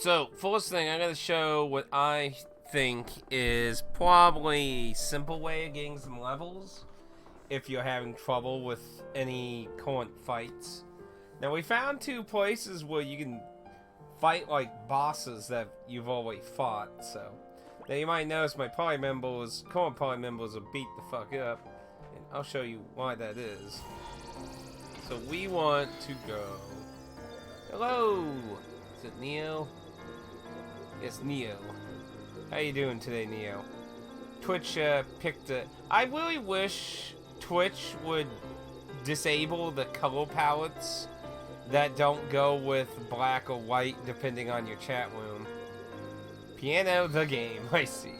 So, first thing, I'm going to show what I think is probably a simple way of getting some levels if you're having trouble with any current fights. Now, we found two places where you can fight like bosses that you've already fought, so. Now, you might notice my current party members are beat the fuck up, and I'll show you why that is. So, we want to go. Hello! Is it Neo? It's Neo. How you doing today, Neo? Twitch picked it. I really wish Twitch would disable the color palettes that don't go with black or white depending on your chat room. Piano the game, I see.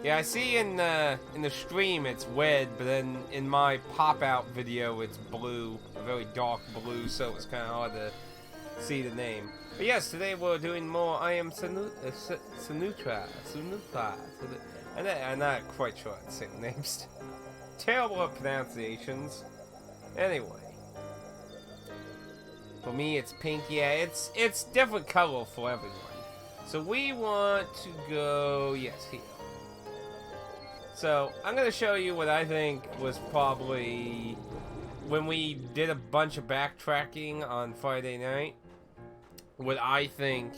Yeah, I see in the stream it's red, but then in my pop-out video it's blue, a very dark blue, so it's kind of hard to see the name. But yes, today we're doing more I Am Senutra. I'm not quite sure how to say the names. Terrible at pronunciations. Anyway. For me it's pink. Yeah, it's different color for everyone. So we want to go, yes, here. So I'm going to show you what I think was probably when we did a bunch of backtracking on Friday night. What I think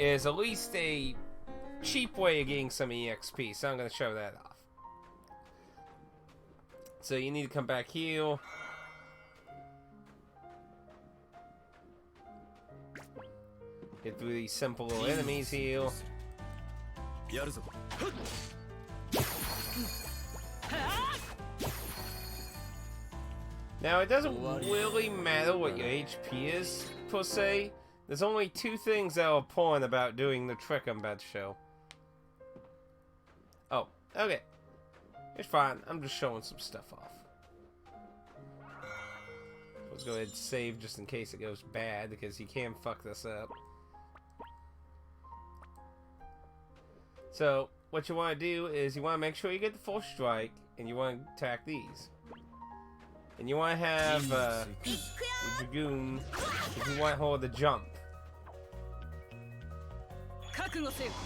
is at least a cheap way of getting some EXP. So I'm going to show that off. So you need to come back here. Get through these simple little enemies here. Now it doesn't really matter what your HP is, per se. There's only two things that are important about doing the trick I'm about to show. Oh, okay. It's fine. I'm just showing some stuff off. Let's go ahead and save just in case it goes bad, because you can fuck this up. So, what you want to do is you want to make sure you get the full strike, and you want to attack these. And you want to have the Dragoon, if you want her to jump.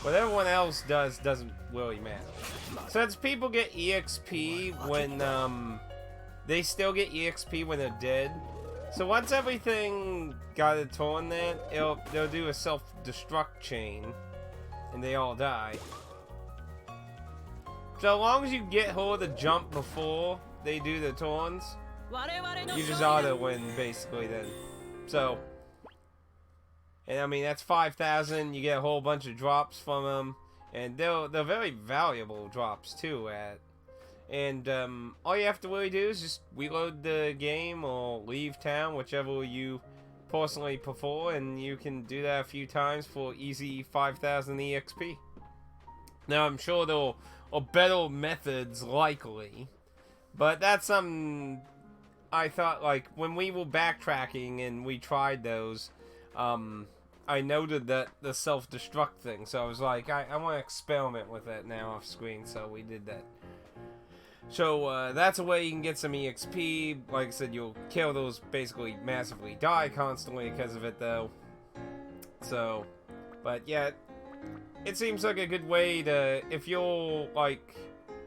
What everyone else does doesn't really matter. Since people get EXP when, they still get EXP when they're dead. So once everything got a turn then, they'll do a self-destruct chain. And they all die. So as long as you get her to jump before they do the turns, you just auto win basically then. So, and I mean that's 5,000. You get a whole bunch of drops from them, and they're very valuable drops too. And all you have to really do is just reload the game or leave town, whichever you personally prefer, and you can do that a few times for easy 5,000 EXP. Now I'm sure there are better methods likely, but that's something I thought, like when we were backtracking and we tried those, I noted that the self-destruct thing, so I was like, I want to experiment with that now off screen, so we did that. So that's a way you can get some EXP. Like I said, you'll kill those, basically massively die constantly because of it though. So, but yeah, it seems like a good way to, if you're like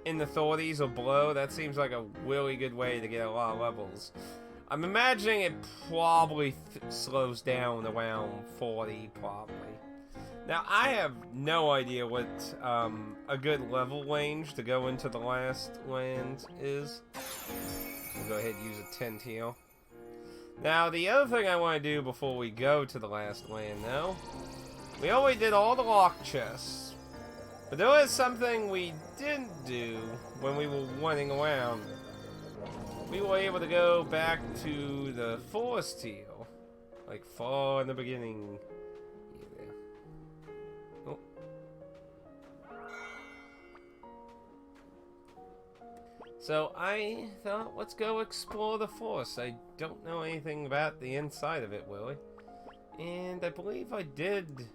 in the 30s or below, that seems like a really good way to get a lot of levels. I'm imagining it probably slows down around 40 probably. Now, I have no idea what a good level range to go into the last land is. We'll go ahead and use a 10 heal. Now, the other thing I want to do before we go to the last land, though, we already did all the lock chests. But there was something we didn't do when we were running around. We were able to go back to the forest heal, like far in the beginning. So I thought, let's go explore the forest. I don't know anything about the inside of it, really. And I believe I did get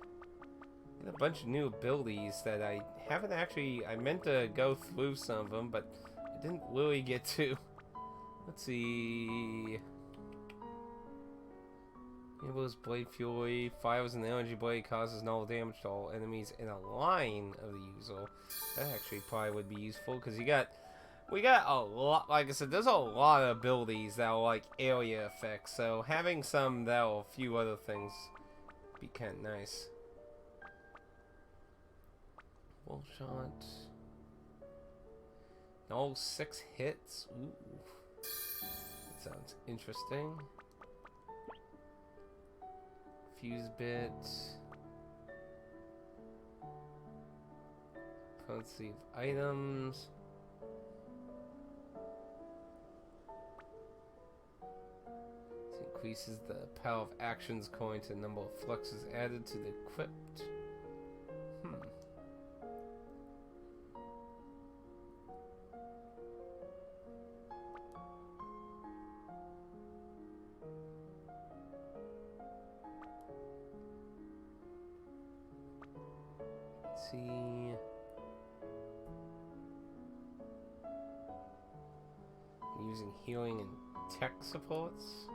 a bunch of new abilities that I haven't actually... I meant to go through some of them, but I didn't really get to. Let's see... Enables Blade Fury. Fires an energy blade, causes null damage to all enemies in a line of the user. That actually probably would be useful because we got a lot. Like I said, there's a lot of abilities that are like area effects. So having some that are a few other things be kind of nice. Full shot. All 6 hits. Ooh, that sounds interesting. Fuse bit. Potency of items. This increases the power of actions according to the number of fluxes added to the equipped. See, using healing and tech supports.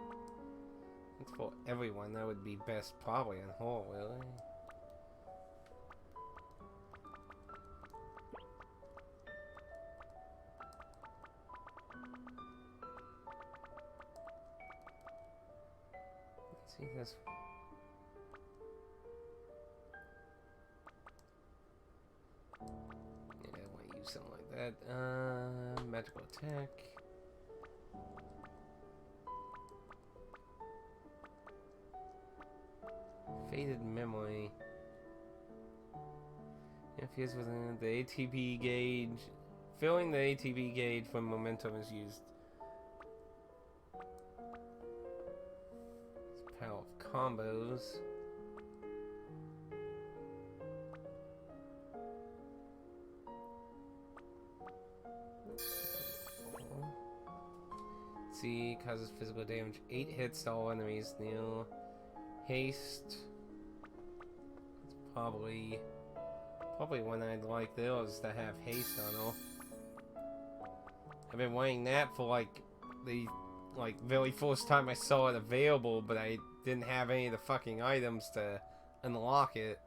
That's for everyone. That would be best probably on Hall, really. Let's see this. Something like that. Magical attack. Faded memory. Interferes within the ATP gauge. Filling the ATP gauge when momentum is used. Power of combos. See, causes physical damage. 8 hits to all enemies. New haste. It's probably one I'd like those to have haste on all. I've been wanting that for like the very first time I saw it available, but I didn't have any of the fucking items to unlock it.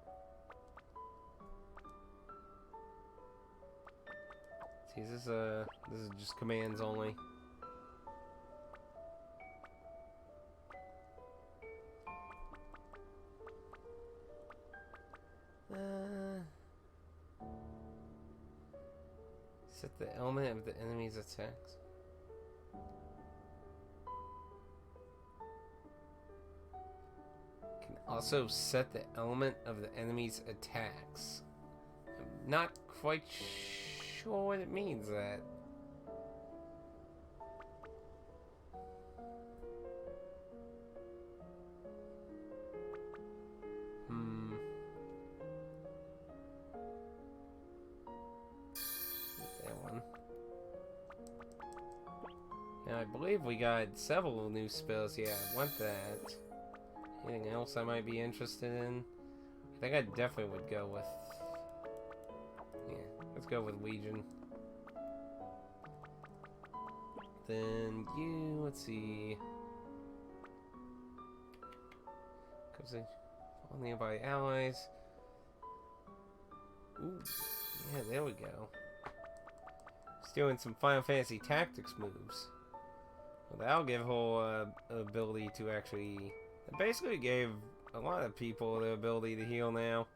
See, this is just commands only. Set the element of the enemy's attacks. Can also set the element of the enemy's attacks. I'm not quite sure what it means, that. I believe we got several new spells. Yeah, I want that. Anything else I might be interested in? I think I definitely would go with... Yeah, let's go with Legion. Then you, let's see... Because all nearby allies. Ooh, yeah, there we go. Just doing some Final Fantasy Tactics moves. Well, that'll give her ability to actually... It basically gave a lot of people the ability to heal now,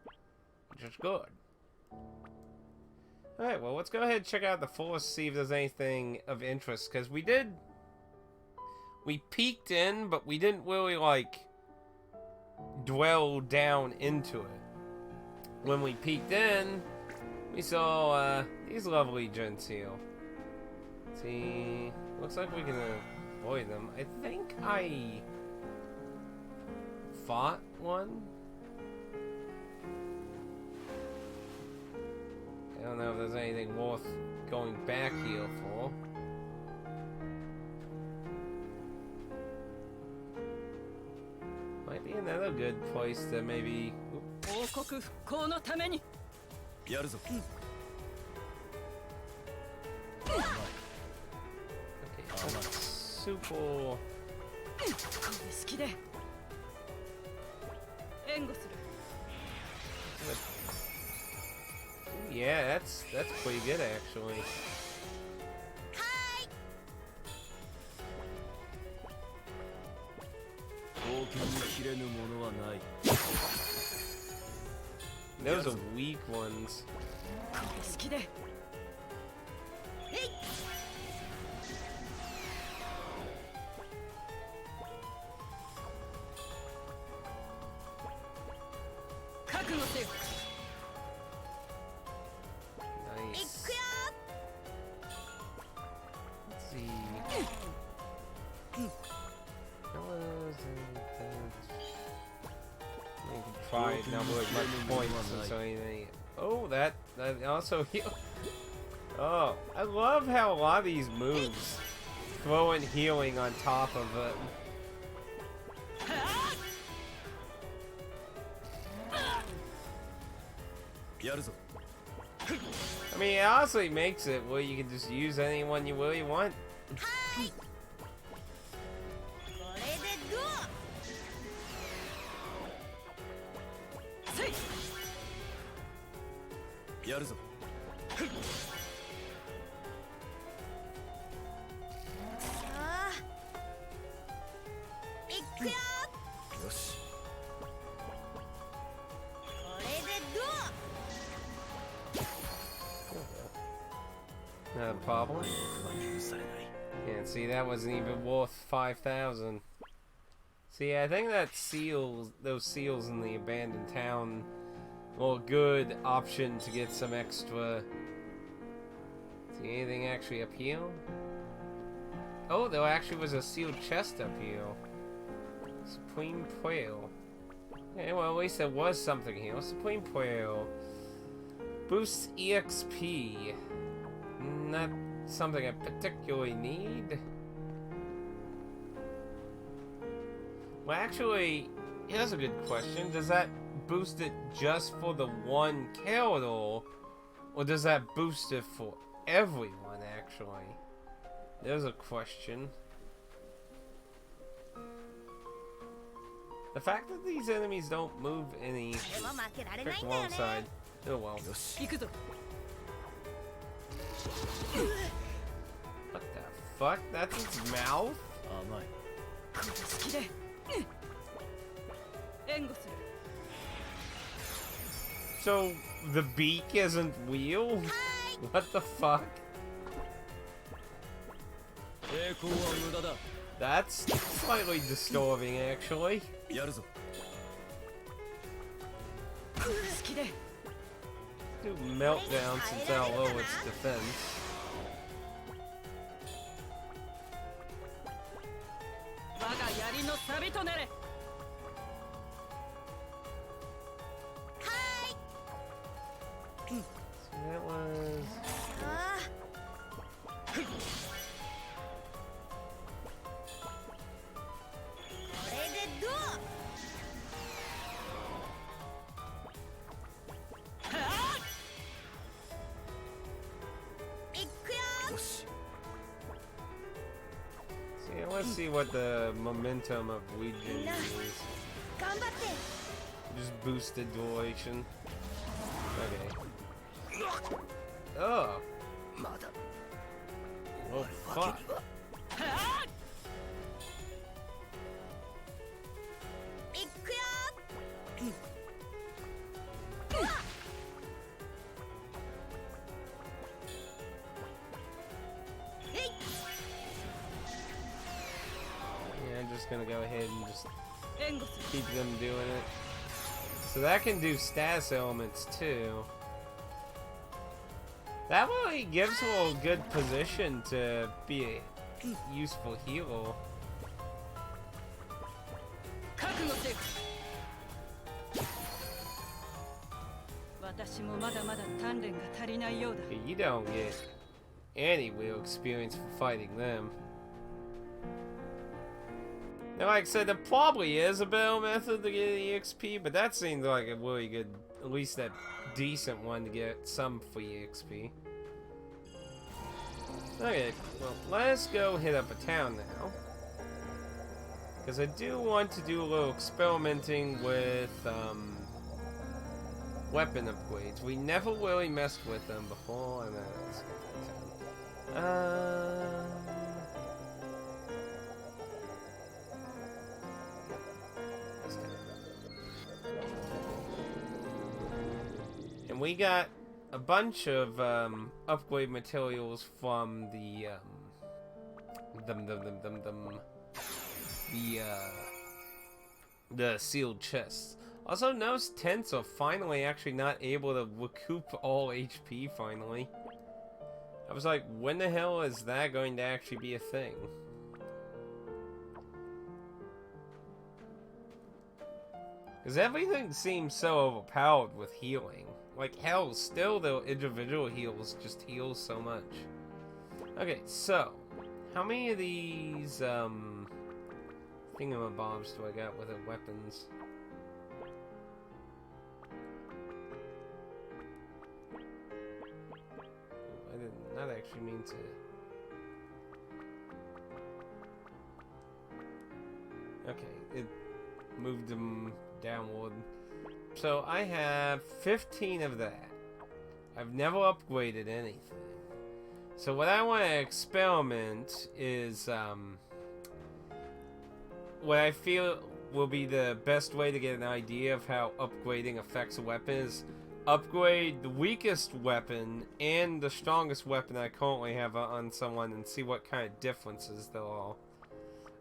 which is good. Alright, well, let's go ahead and check out the force, see if there's anything of interest, because we peeked in, but we didn't really, like, dwell down into it. When we peeked in, we saw these lovely gents here. See, looks like we can avoid them. I think I fought one. I don't know if there's anything worth going back here for. Might be another good place to maybe... Okay, that's super... Yeah, that's pretty good actually. Those are weak ones. Nice. Let's see. You can try it now with much points and so anything. Oh, that also heal. Oh, I love how a lot of these moves throw in healing on top of it. I mean, it honestly makes it where you can just use anyone you really want. Not a problem. Yeah, see, that wasn't even worth 5,000. See, I think that those seals in the abandoned town, well, good option to get some extra. See anything actually up here? Oh, there actually was a sealed chest up here. Supreme Pearl. Yeah, well, at least there was something here. Supreme Pearl. Boosts EXP. Not something I particularly need. Well, actually, here's a good question. Does that boost it just for the one character, or does that boost it for everyone, actually? There's a question. The fact that these enemies don't move any quick alongside. Oh well. What the fuck? That's its mouth? So the beak isn't real? What the fuck? That's slightly disturbing, actually. Do meltdown since how low its defense. So that was. Let's see what the momentum of Legion is. Just boosted duration. Okay. Oh. Oh fuck. Gonna go ahead and just keep them doing it. So that can do status elements too. That really gives her a good position to be a useful healer. You don't get any real experience for fighting them. Now, like I said, there probably is a better method to get EXP, but that seems like a really good, at least that decent one to get some free EXP. Okay, well, let's go hit up a town now. Because I do want to do a little experimenting with weapon upgrades. We never really messed with them before, and that's and we got a bunch of upgrade materials from the sealed chests. Also, those tents are finally actually not able to recoup all HP finally. I was like, when the hell is that going to actually be a thing? Because everything seems so overpowered with healing. Like, hell, still the individual heals just heal so much. Okay, so, how many of these, thingamabobs do I got with the weapons? I did not actually mean to. Okay, it moved them downward. So I have 15 of that. I've never upgraded anything. So what I want to experiment is what I feel will be the best way to get an idea of how upgrading affects a weapon is upgrade the weakest weapon and the strongest weapon I currently have on someone and see what kind of differences there are.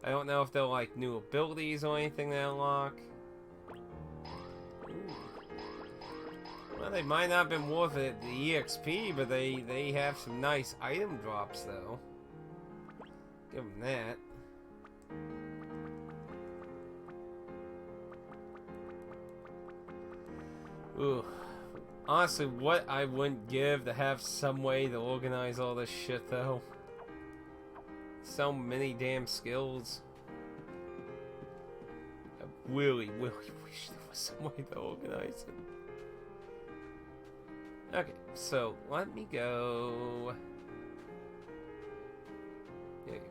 I don't know if they're like new abilities or anything they unlock. Ooh. Well, they might not have been worth it, the EXP, but they have some nice item drops though. Give them that. Ooh. Honestly, what I wouldn't give to have some way to organize all this shit, though. So many damn skills. I really, really wish there was some way to organize it. Okay, so let me go. There you go.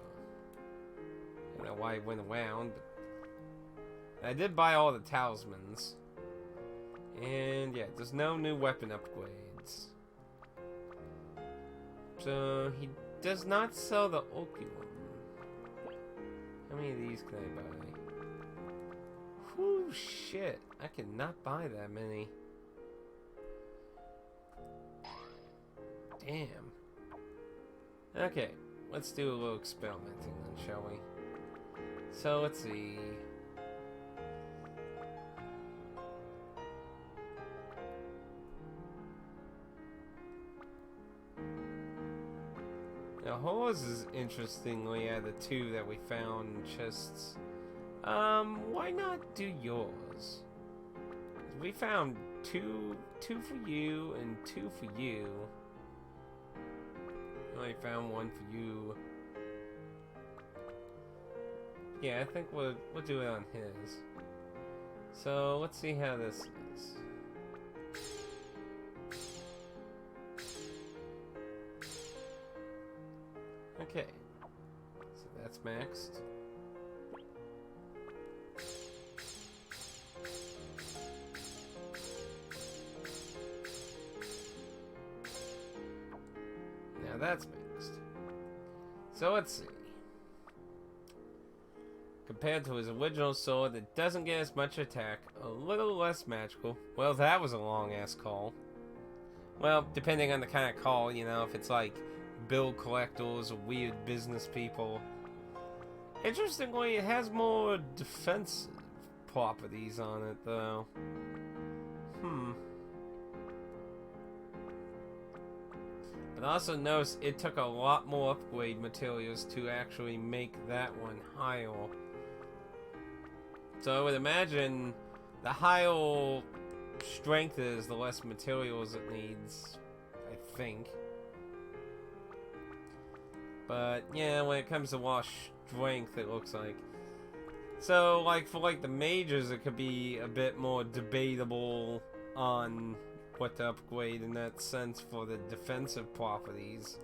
I don't know why I went around, but I did buy all the talismans. And yeah, there's no new weapon upgrades. So he does not sell the Oculum. How many of these can I buy? Whew, shit. I cannot buy that many. Damn. Okay, let's do a little experimenting then, shall we? So let's see. Now, horses, interestingly, are the two that we found in chests. Why not do yours? We found two for you and two for you. I found one for you. Yeah, I think we'll do it on his. So let's see how this is. Okay, so that's maxed. Now that's mixed. So let's see. Compared to his original sword, it doesn't get as much attack, a little less magical. Well, that was a long-ass call. Well, depending on the kind of call, you know, if it's like bill collectors or weird business people. Interestingly, it has more defensive properties on it, though. But also notice it took a lot more upgrade materials to actually make that one higher. So I would imagine the higher strength is, the less materials it needs, I think. But yeah, when it comes to raw strength, it looks like. So, like, for like the mages, it could be a bit more debatable on what to upgrade in that sense for the defensive properties.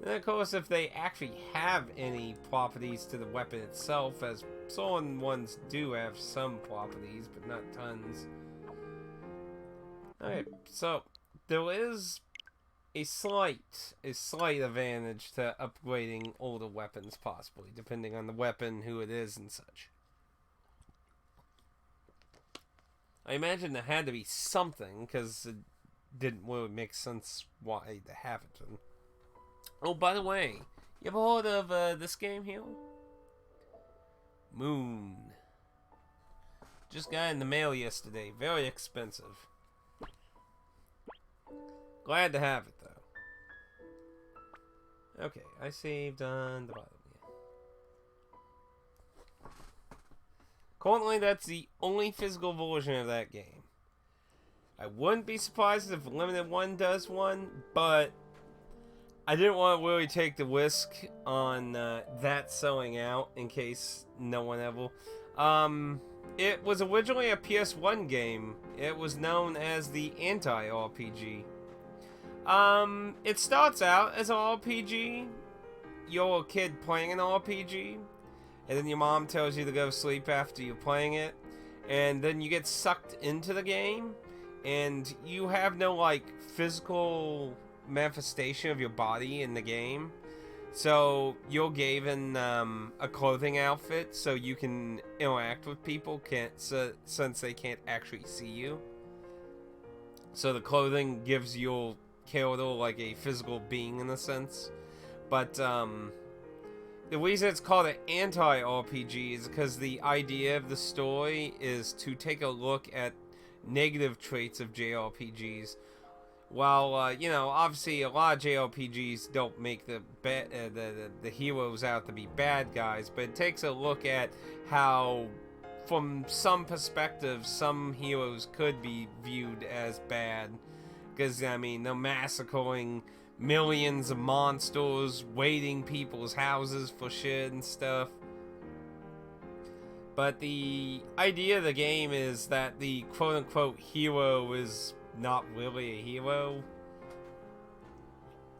And of course, if they actually have any properties to the weapon itself, as stolen ones do have some properties, but not tons. Alright, so there is a slight advantage to upgrading older weapons, possibly, depending on the weapon, who it is, and such. I imagine there had to be something, because it didn't really make sense why to have it. Oh, by the way, you ever heard of this game here? Moon. Just got in the mail yesterday. Very expensive. Glad to have it, though. Okay, I saved on the bottom. Currently, that's the only physical version of that game. I wouldn't be surprised if Limited One does one, but I didn't want to really take the risk on that selling out in case no one ever. It was originally a PS1 game. It was known as the Anti-RPG. It starts out as an RPG. You're a kid playing an RPG, and then your mom tells you to go to sleep after you're playing it, and then you get sucked into the game, and you have no, like, physical manifestation of your body in the game. So you're given a clothing outfit so you can interact with people since they can't actually see you. So the clothing gives your character like a physical being in a sense. But the reason it's called an anti-RPG is because the idea of the story is to take a look at negative traits of JRPGs. While, you know, obviously a lot of JRPGs don't make the heroes out to be bad guys, but it takes a look at how, from some perspectives, some heroes could be viewed as bad. Because, I mean, they're massacring millions of monsters, raiding people's houses for shit and stuff. But the idea of the game is that the quote-unquote hero is not really a hero.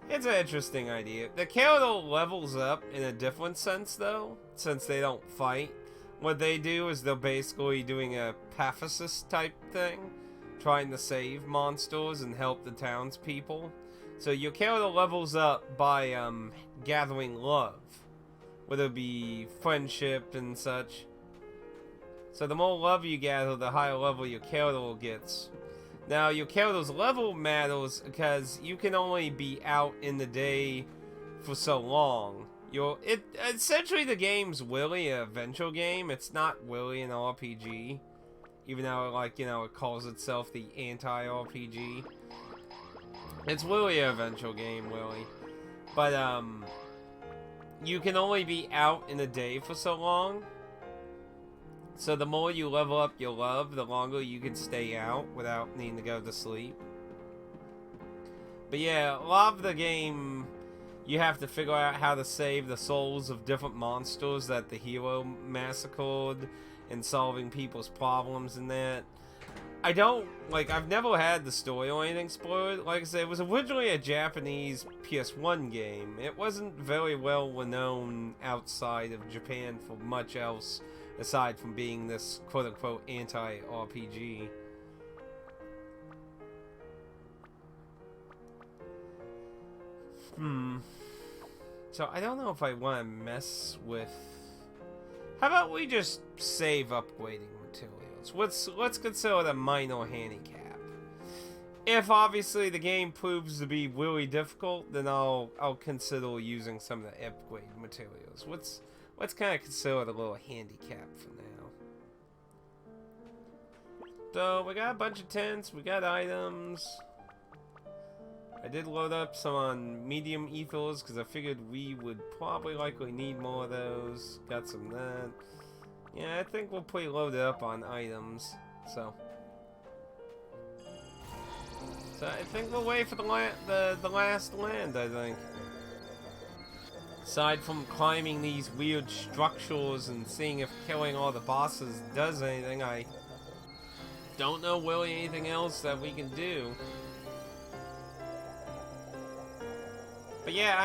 It's an interesting idea. The character levels up in a different sense, though, since they don't fight. What they do is they're basically doing a pacifist type thing, trying to save monsters and help the townspeople. So your character levels up by gathering love, whether it be friendship and such. So the more love you gather, the higher level your character gets. Now, your character's level matters because you can only be out in the day for so long. Essentially, the game's really an adventure game. It's not really an RPG. Even though, like, you know, it calls itself the anti-RPG. It's really an adventure game, really. But, you can only be out in the day for so long. So the more you level up your love, the longer you can stay out without needing to go to sleep. But yeah, a lot of the game, you have to figure out how to save the souls of different monsters that the hero massacred, and solving people's problems and that. I've never had the story or anything spoiled. Like I said, it was originally a Japanese PS1 game. It wasn't very well known outside of Japan for much else, aside from being this quote-unquote anti-RPG. So I don't know if I want to mess with... How about we just save upgrading materials? Let's consider it a minor handicap. If obviously the game proves to be really difficult, then I'll consider using some of the upgrade materials. Let's kind of consider it a little handicap for now. So we got a bunch of tents, we got items. I did load up some on medium ethos because I figured we would probably likely need more of those. Got some of that. Yeah, I think we're pretty loaded up on items. So I think we'll wait for the last land, I think. Aside from climbing these weird structures and seeing if killing all the bosses does anything, I don't know really anything else that we can do. But yeah,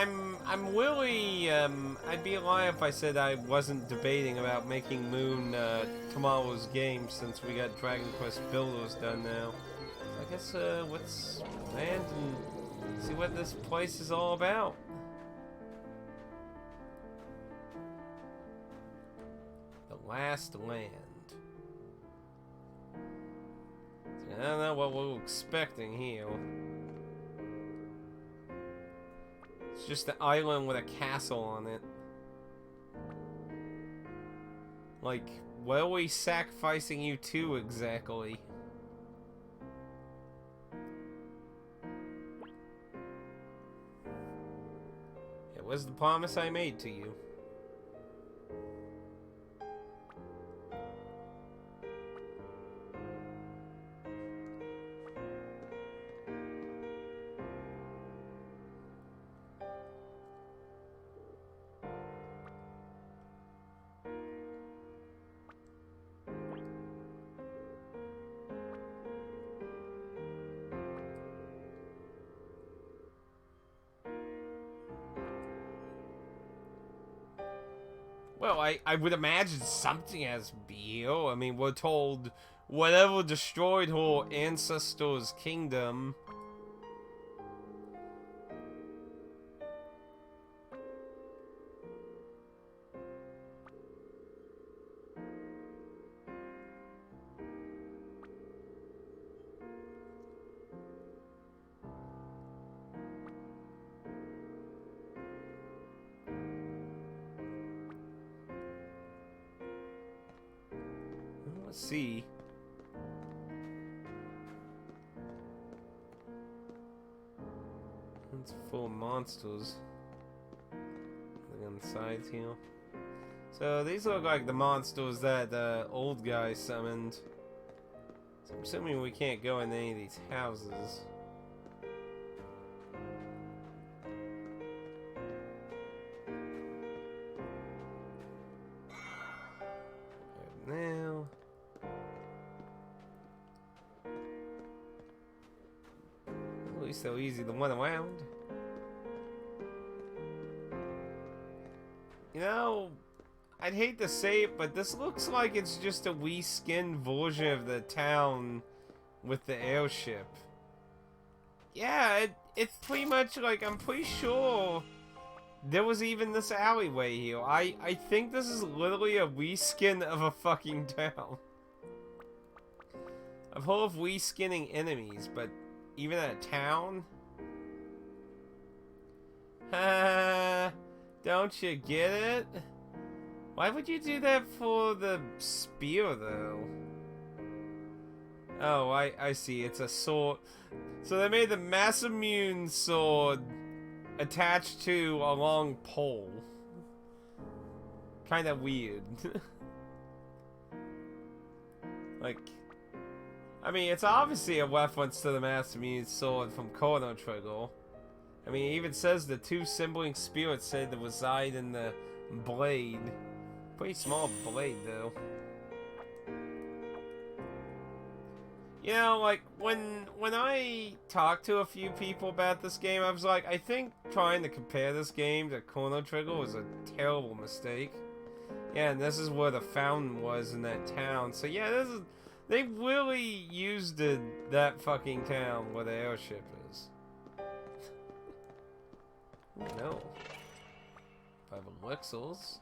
I'm really, I'd be lying if I said I wasn't debating about making Moon, tomorrow's game since we got Dragon Quest Builders done now. So I guess, let's land and see what this place is all about. The Last Land. I don't know what we're expecting here. It's just an island with a castle on it. Like, what are we sacrificing you to exactly? It was the promise I made to you. Well, I would imagine something has Beal. I mean, we're told whatever destroyed her ancestor's kingdom. Let's see. It's full of monsters. Look on the sides here. So these look like the monsters that the old guy summoned. So I'm assuming we can't go in any of these houses. Now. At least so easy to run around. You know, I'd hate to say it, but this looks like it's just a reskinned version of the town with the airship. Yeah, it's pretty much like, I'm pretty sure there was even this alleyway here. I think this is literally a reskin of a fucking town. I've heard of reskinning enemies, but even a town? Ha! Don't you get it? Why would you do that for the spear, though? Oh, I see. It's a sword. So they made the Masamune sword attached to a long pole. Kind of weird. Like, I mean, it's obviously a reference to the Masamune sword from Chrono Trigger. I mean, it even says the two sibling spirits said to reside in the blade. Pretty small blade, though. You know, like, when I talked to a few people about this game, I was like, I think trying to compare this game to Chrono Trigger was a terrible mistake. Yeah, and this is where the fountain was in that town. So yeah, this is... They really used that fucking town where the airship is. No. 5 elixirs.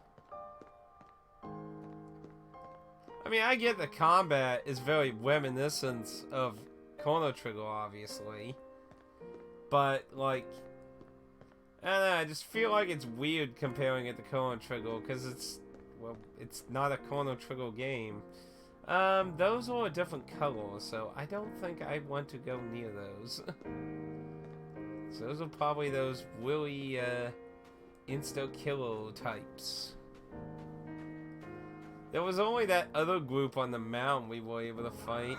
I mean, I get the combat is very reminiscent of Chrono Trigger, obviously. But, like... I don't know, I just feel like it's weird comparing it to Chrono Trigger, because it's... Well, it's not a Chrono Trigger game. Those are a different color, so I don't think I want to go near those. So those are probably those really, insta-killer types. There was only that other group on the mountain we were able to fight.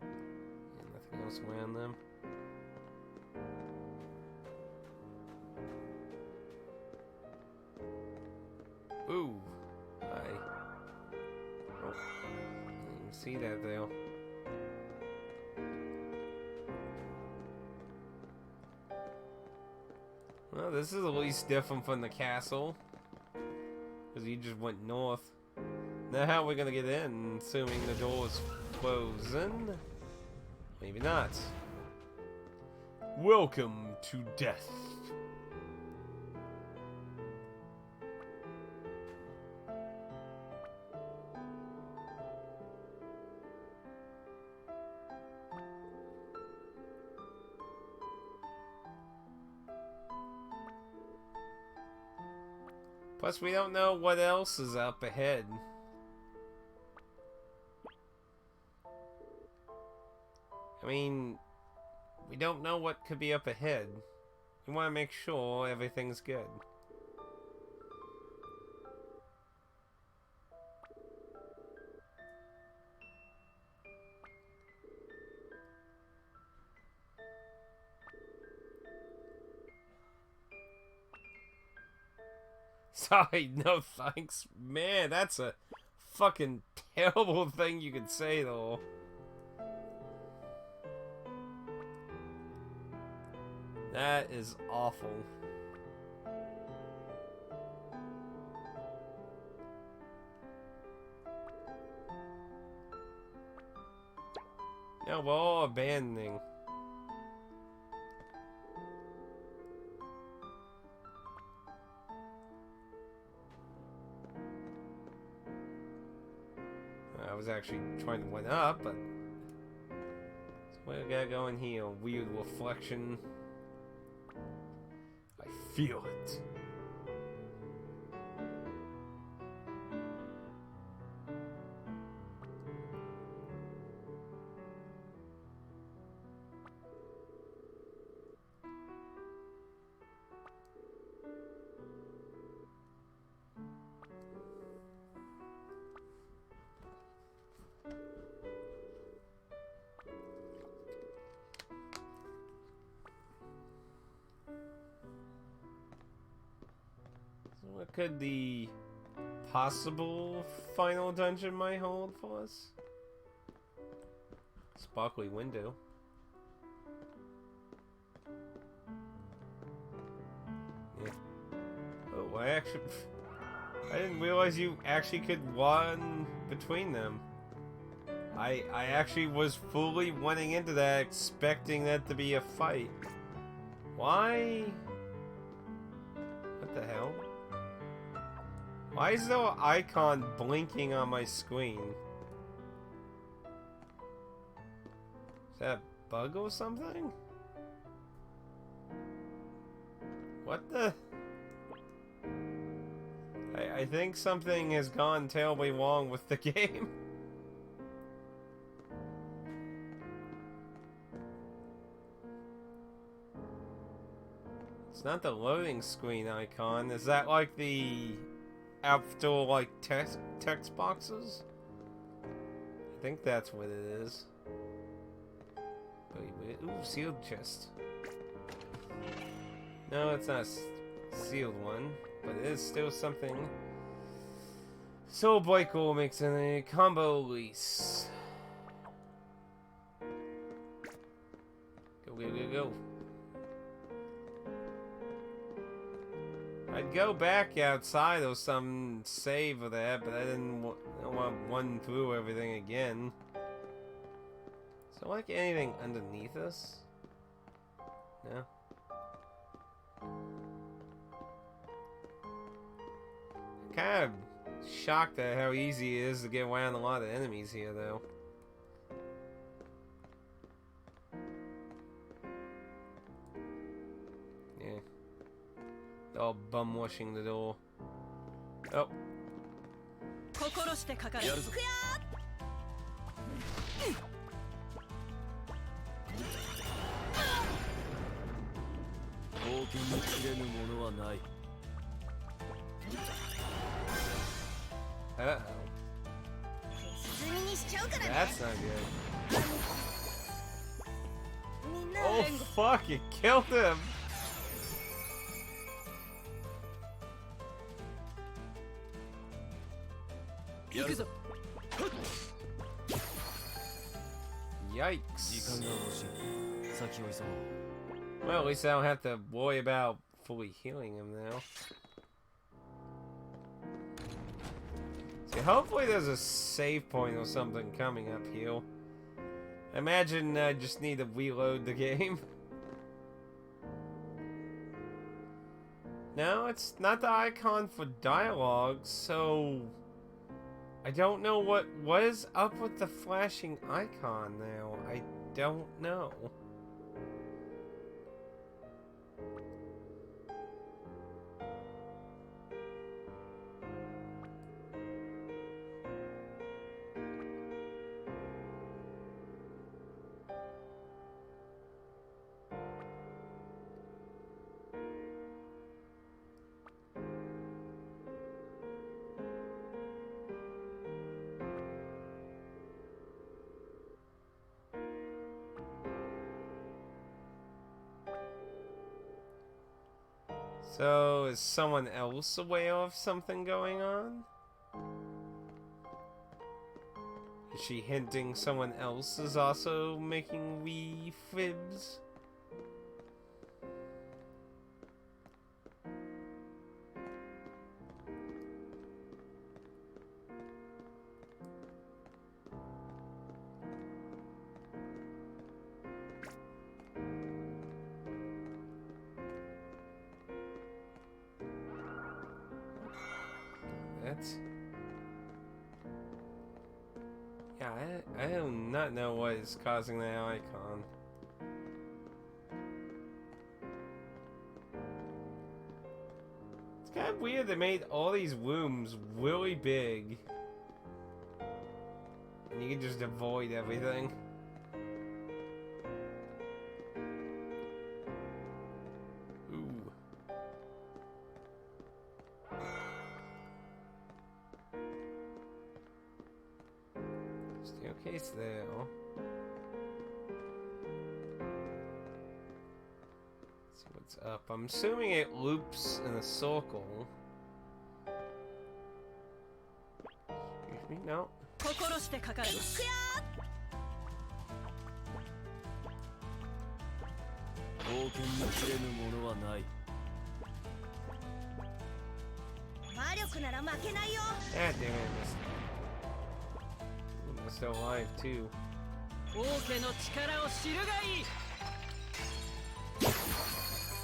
And nothing else around them. Ooh. Hi. Oh. I didn't see that there. Well, this is at least different from the castle. Because you just went north. Now how are we gonna get in, assuming the door's frozen? Maybe not. Welcome to death. Plus, we don't know what else is up ahead. I mean, we don't know what could be up ahead. We want to make sure everything's good. Sorry, no thanks. Man, that's a fucking terrible thing you could say, though. That is awful. No, we're all abandoning. I was actually trying to win up, but so we gotta go in here. Weird reflection. I feel it. What could the possible final dungeon might hold for us? Sparkly window. Yeah. Oh, I didn't realize you actually could run between them. I actually was fully running into that, expecting that to be a fight. Why? What the hell? Why is there an icon blinking on my screen? Is that a bug or something? What the? I think something has gone terribly wrong with the game. It's not the loading screen icon. Is that like the after like text boxes? I think that's what it is. Wait, ooh, sealed chest. No, it's not a sealed one, but it is still something. Soul Breaker makes a combo release. Go. I'd go back outside or some save of that, but I don't want to run through everything again. So, like anything underneath us? No? I'm kind of shocked at how easy it is to get around a lot of enemies here, though. All bum washing the door. Oh. Uh-oh. That's not good. Oh fuck, it killed him! Yikes. Well, at least I don't have to worry about fully healing him now. See, hopefully there's a save point or something coming up here. I imagine I just need to reload the game. No, it's not the icon for dialogue, so I don't know what is up with the flashing icon now. I don't know. So, is someone else aware of something going on? Is she hinting someone else is also making wee fibs? Yeah, I do not know what is causing that icon. It's kind of weird they made all these rooms really big. And you can just avoid everything. Staircase there. Let's see what's up. I'm assuming it loops in a circle. Excuse me, no. Ah, damn it, I missed it. I'm still alive too.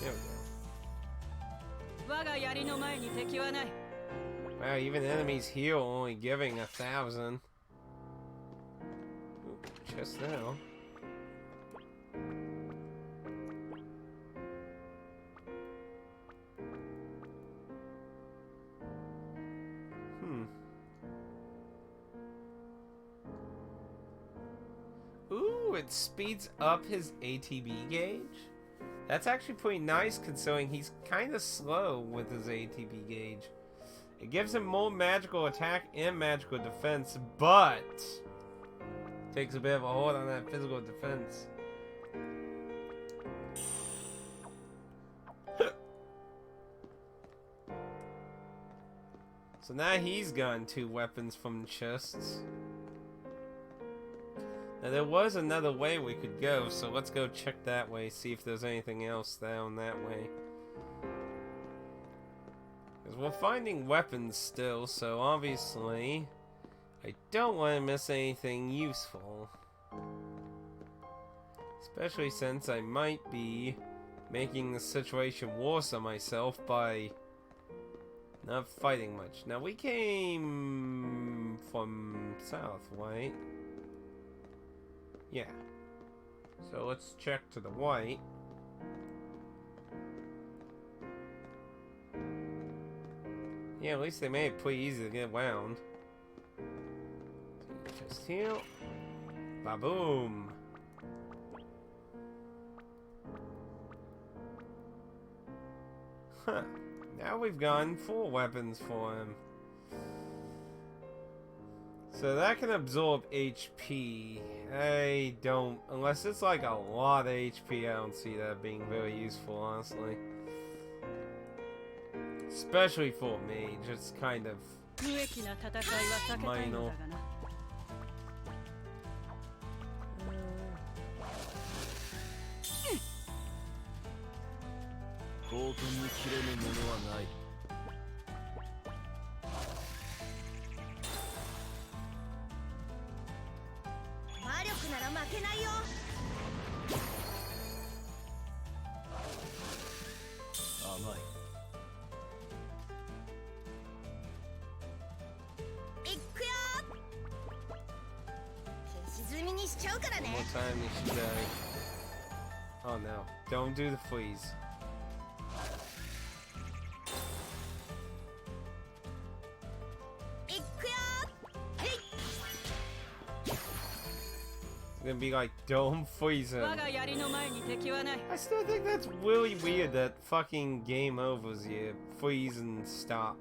There we go. Wow, even enemies here are only giving 1,000. Oop, chest now. Ooh, it speeds up his ATB gauge. That's actually pretty nice considering he's kind of slow with his ATB gauge. It gives him more magical attack and magical defense, but takes a bit of a hold on that physical defense. So now he's gotten 2 weapons from chests. Now there was another way we could go, so let's go check that way, see if there's anything else down that way. Because we're finding weapons still, so obviously I don't want to miss anything useful. Especially since I might be making the situation worse on myself by not fighting much. Now we came from south, right? Yeah. So let's check to the white. Yeah, at least they made it pretty easy to get around. Just here. Ba-boom. Huh. Now we've gotten 4 weapons for him. So that can absorb HP. I don't... Unless it's like a lot of HP, I don't see that being very useful, honestly. Especially for a mage, it's kind of minor. One more time you should die. Oh no. Don't do the freeze. It's gonna be like, don't freeze him. I still think that's really weird that fucking game overs you freeze and stop.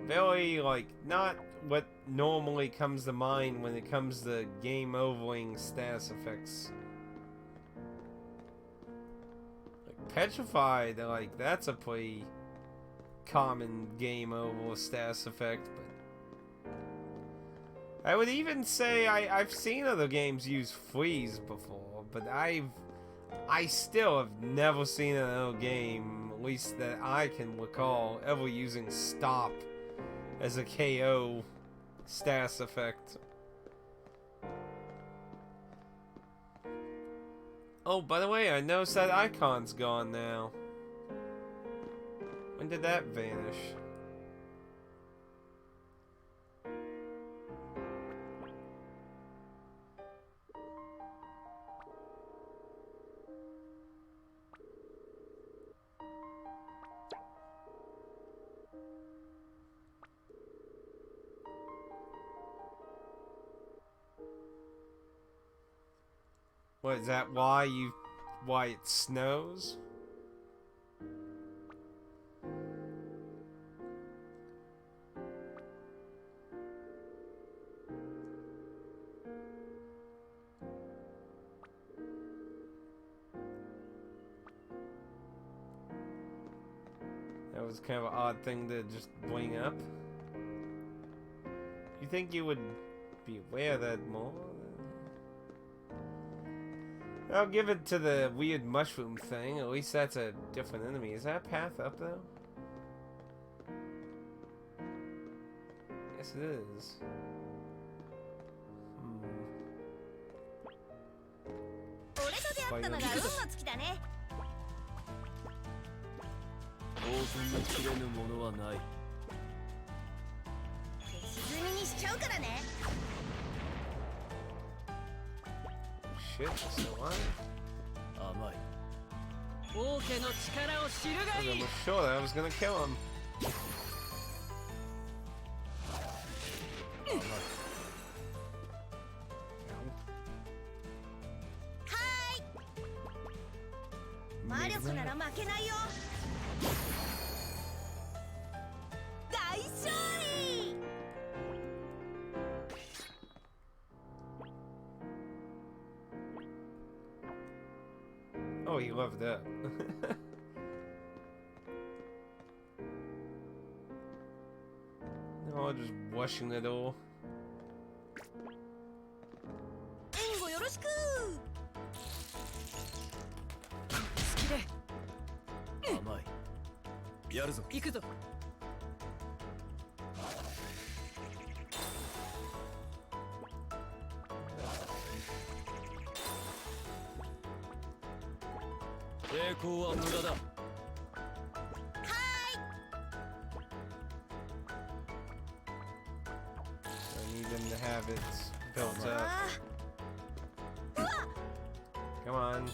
Very, like, not what normally comes to mind when it comes to game overing status effects. Like, Petrified, like, that's a pretty common game over status effect, but I would even say I've seen other games use freeze before, but I still have never seen another game, at least that I can recall, ever using stop as a KO status effect. Oh, by the way, I noticed that icon's gone now. When did that vanish? What, is that why it snows? That was kind of an odd thing to just bring up. You think you would be aware of that more? I'll give it to the weird mushroom thing. At least that's a different enemy. Is that a path up, though? Yes, it is. Shit, so what? I was almost sure that I was gonna kill him. Oh, you love that. No, just washing it all. I need them to have it built up. Come on.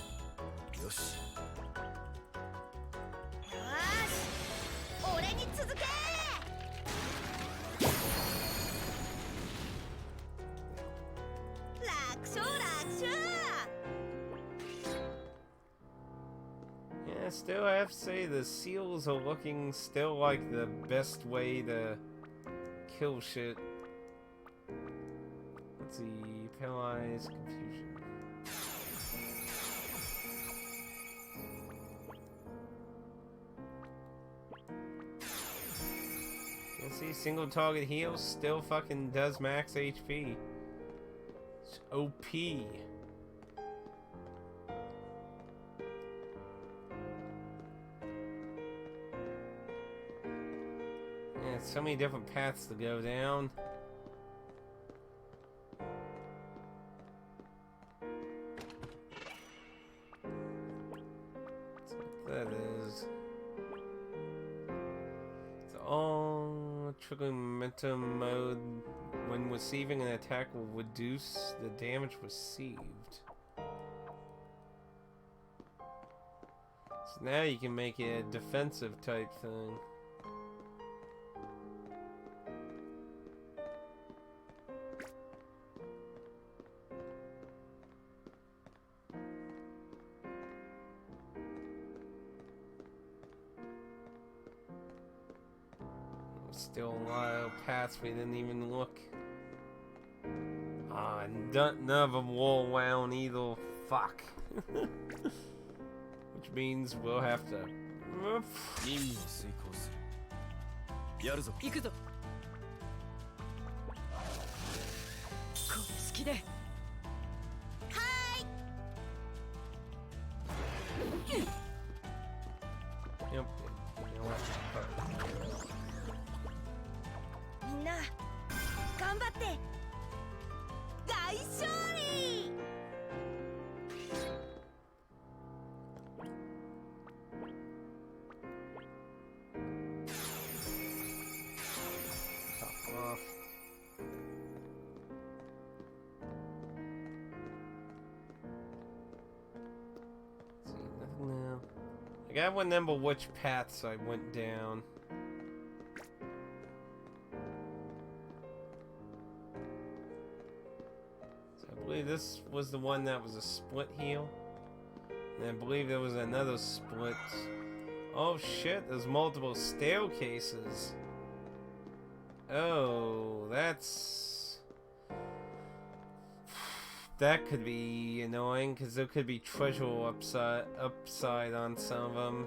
Yeah, still I have to say the seals are looking still like the best way to kill shit. Let's see, paralyze, confusion. You see, single target heal still fucking does max HP. It's OP. so many different paths to go down. That's what that is. It's all triggering momentum mode. When receiving an attack will reduce the damage received. So now you can make it a defensive type thing. Still a lot of paths we didn't even look. None of them roll around either. Fuck. Which means we'll have to. Yep. I gotta remember which paths I went down. So I believe this was the one that was a split heel. And I believe there was another split. Oh shit, there's multiple staircases. Oh, that could be annoying, because there could be treasure upside on some of them.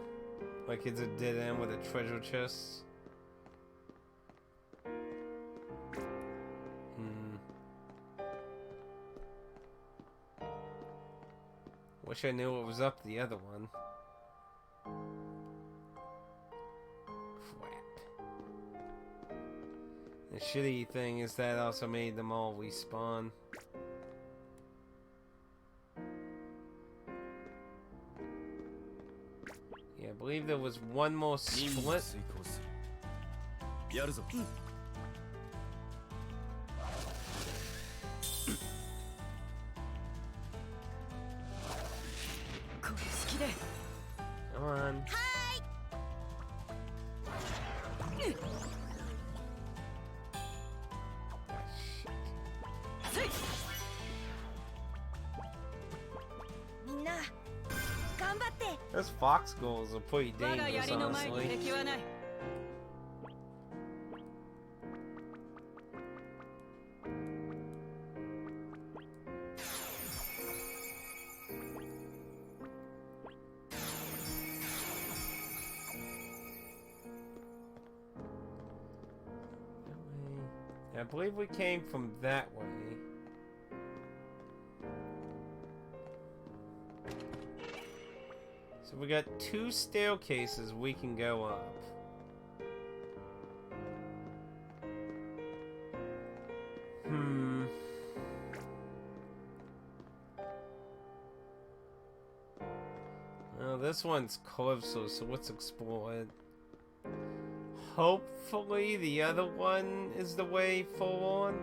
Like it's a dead end with a treasure chest. Wish I knew what was up the other one. Crap. The shitty thing is that also made them all respawn. Yeah, I believe there was one more split. Come on. Those fox goals are pretty dangerous, honestly. I believe we came from that way. So we got 2 staircases we can go up. Well, this one's closer, so let's explore it. Hopefully the other one is the way forward.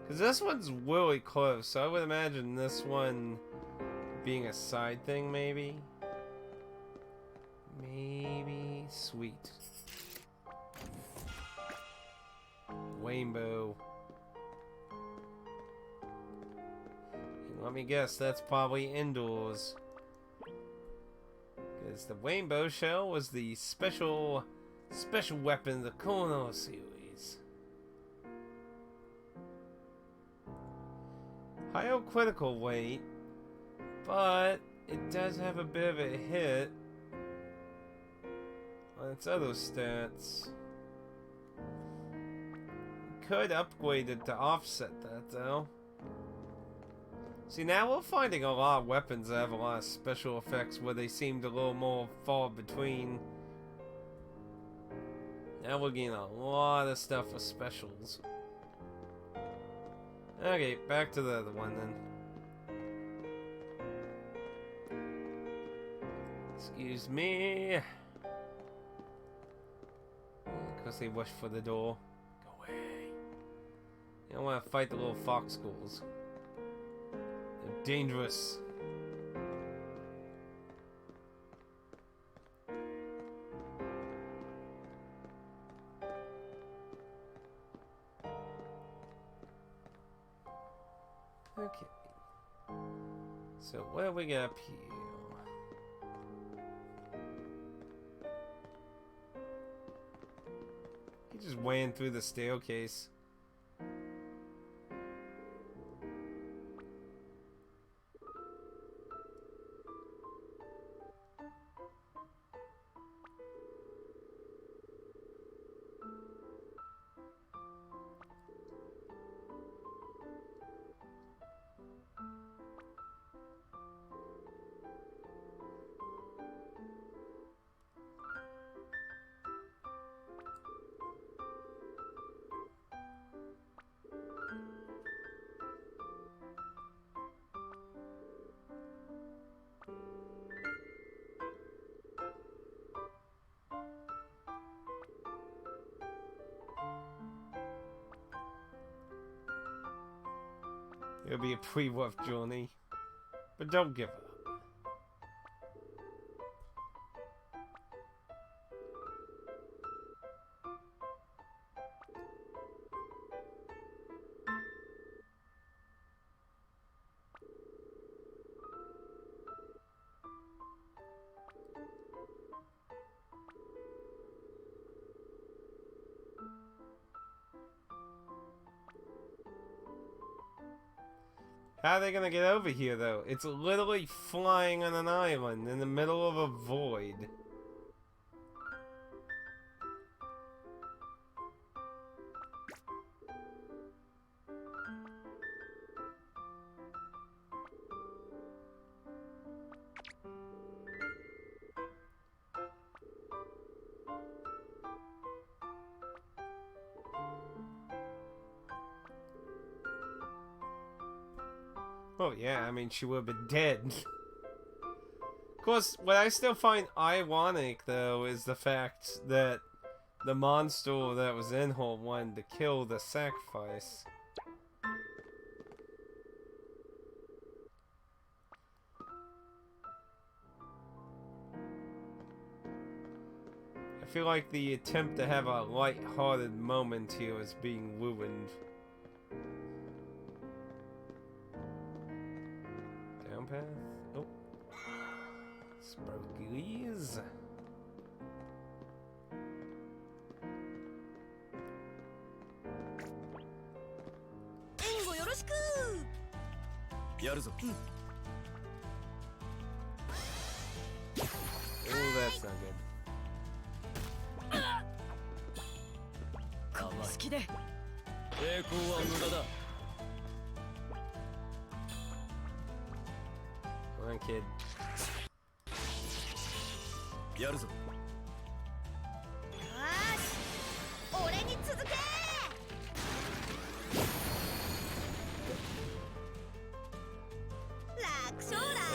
Because this one's really close, so I would imagine this one being a side thing, maybe. Maybe. Sweet. Rainbow. And let me guess, that's probably indoors. Because the rainbow shell was the special weapon of the Kono series. Higher critical weight, but it does have a bit of a hit on its other stats. Could upgrade it to offset that though. See, now we're finding a lot of weapons that have a lot of special effects where they seemed a little more far between. Now we're getting a lot of stuff for specials. Okay, back to the other one then. Excuse me. Because they wish for the door. Go away. You don't want to fight the little fox schools. They're dangerous. Okay. So what do we got up here? He just went through the staircase. It'll be a pretty rough journey, but don't give up. How are they gonna get over here, though? It's literally flying on an island in the middle of a void. Well, yeah, I mean, she would have been dead. Of course, what I still find ironic, though, is the fact that the monster that was in her wanted to kill the sacrifice. I feel like the attempt to have a light-hearted moment here is being ruined. Path. Oh. Sparklies. Oh, that's not good. Come on, kid.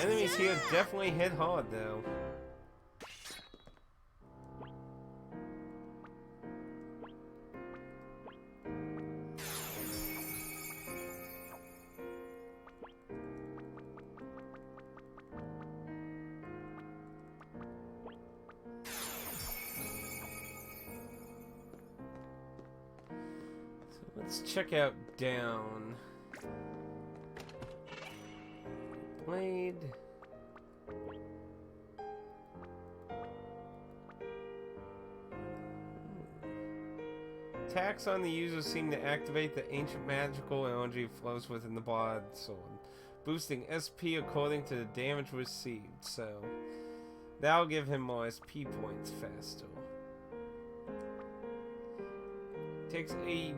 Enemies here definitely hit hard, though. Let's check out down. Blade. Attacks on the user seem to activate the ancient magical energy flows within the blood sword, boosting SP according to the damage received, so that'll give him more SP points faster. Takes a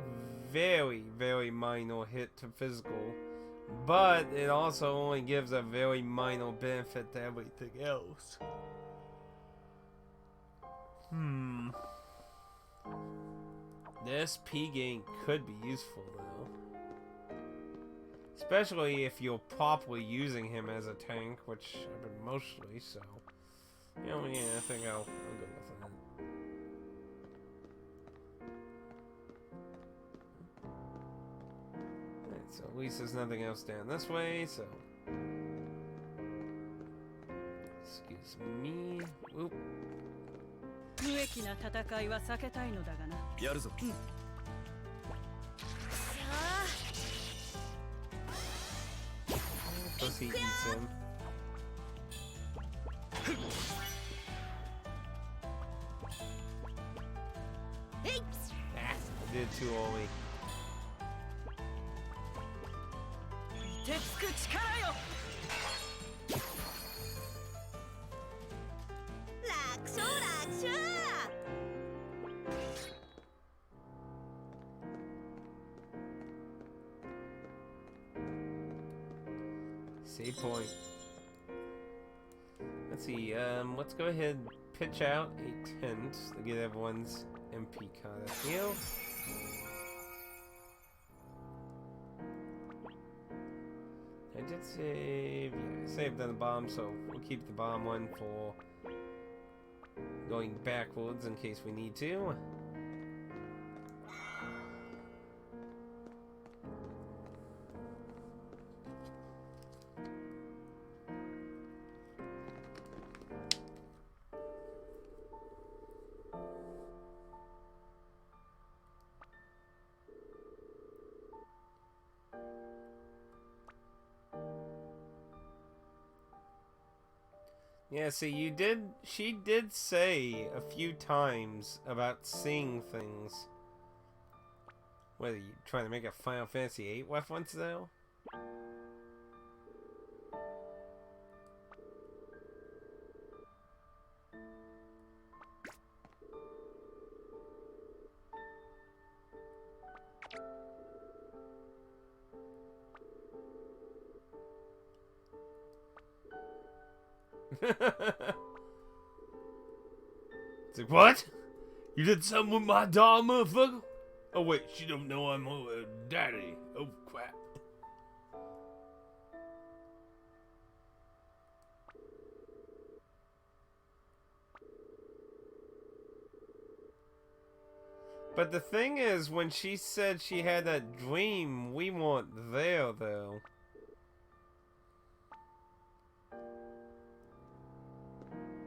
very, very minor hit to physical, but it also only gives a very minor benefit to everything else. This P gain could be useful though. Especially if you're properly using him as a tank, which I've been mostly, so... You know, yeah, I think I'll go with that. Alright, so at least there's nothing else down this way, so... Excuse me. Whoop. Plus he eats him. I did too early. Save point. Let's see, let's go ahead and pitch out a tent to get everyone's MP card up here. I did save, yeah, I saved on the bomb, so we'll keep the bomb one for going backwards in case we need to. Yeah, see, she did say a few times about seeing things. What, are you trying to make a Final Fantasy VIII reference, though? It's like, what? You did something with my doll, motherfucker? Oh wait, she don't know I'm her daddy. Oh crap. But the thing is, when she said she had that dream, we weren't there, though.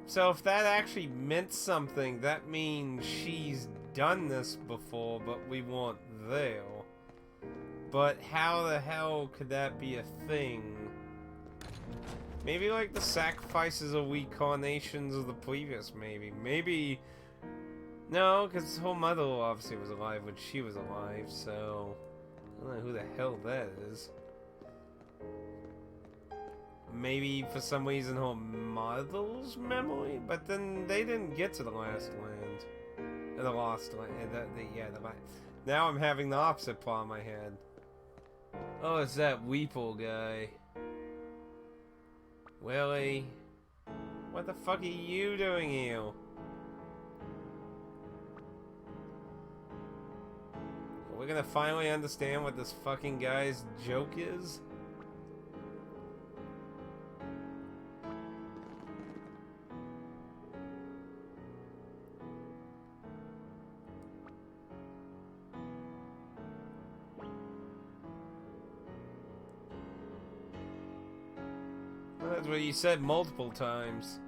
So if that actually meant something, that means she's done this before, but we weren't there. But how the hell could that be a thing? Maybe like the sacrifices are reincarnations of the previous, maybe. Maybe... No, because her mother obviously was alive when she was alive, so... I don't know who the hell that is. Maybe for some reason her mother's memory? But then they didn't get to the last land. The lost land. Yeah, the last. Now I'm having the opposite problem I had. Oh, it's that Weeple guy. Willie. What the fuck are you doing here? We're gonna finally understand what this fucking guy's joke is? Well, that's what you said multiple times.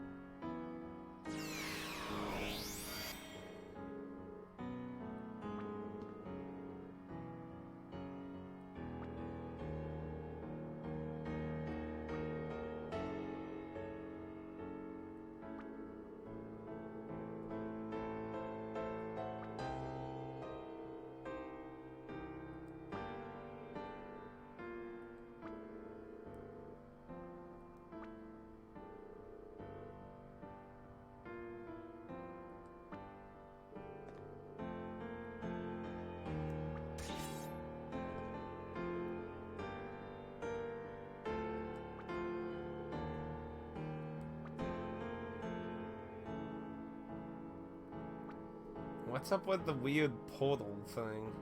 What's up with the weird portal thing?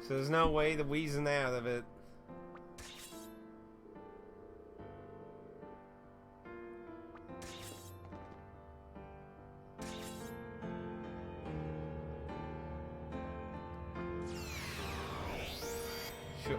So there's no way to weasel out of it. Sure.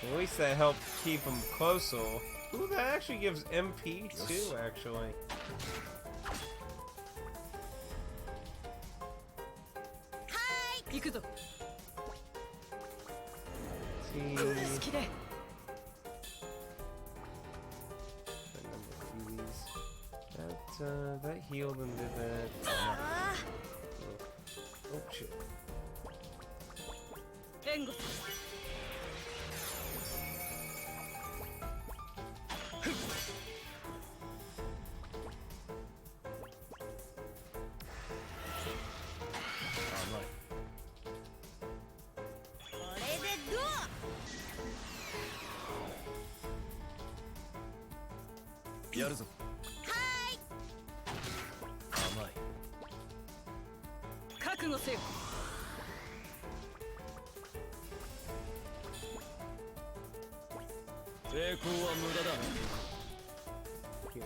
At least that helped keep him closer. Ooh, that actually gives MP too, actually. That healed and did that. Oh shit.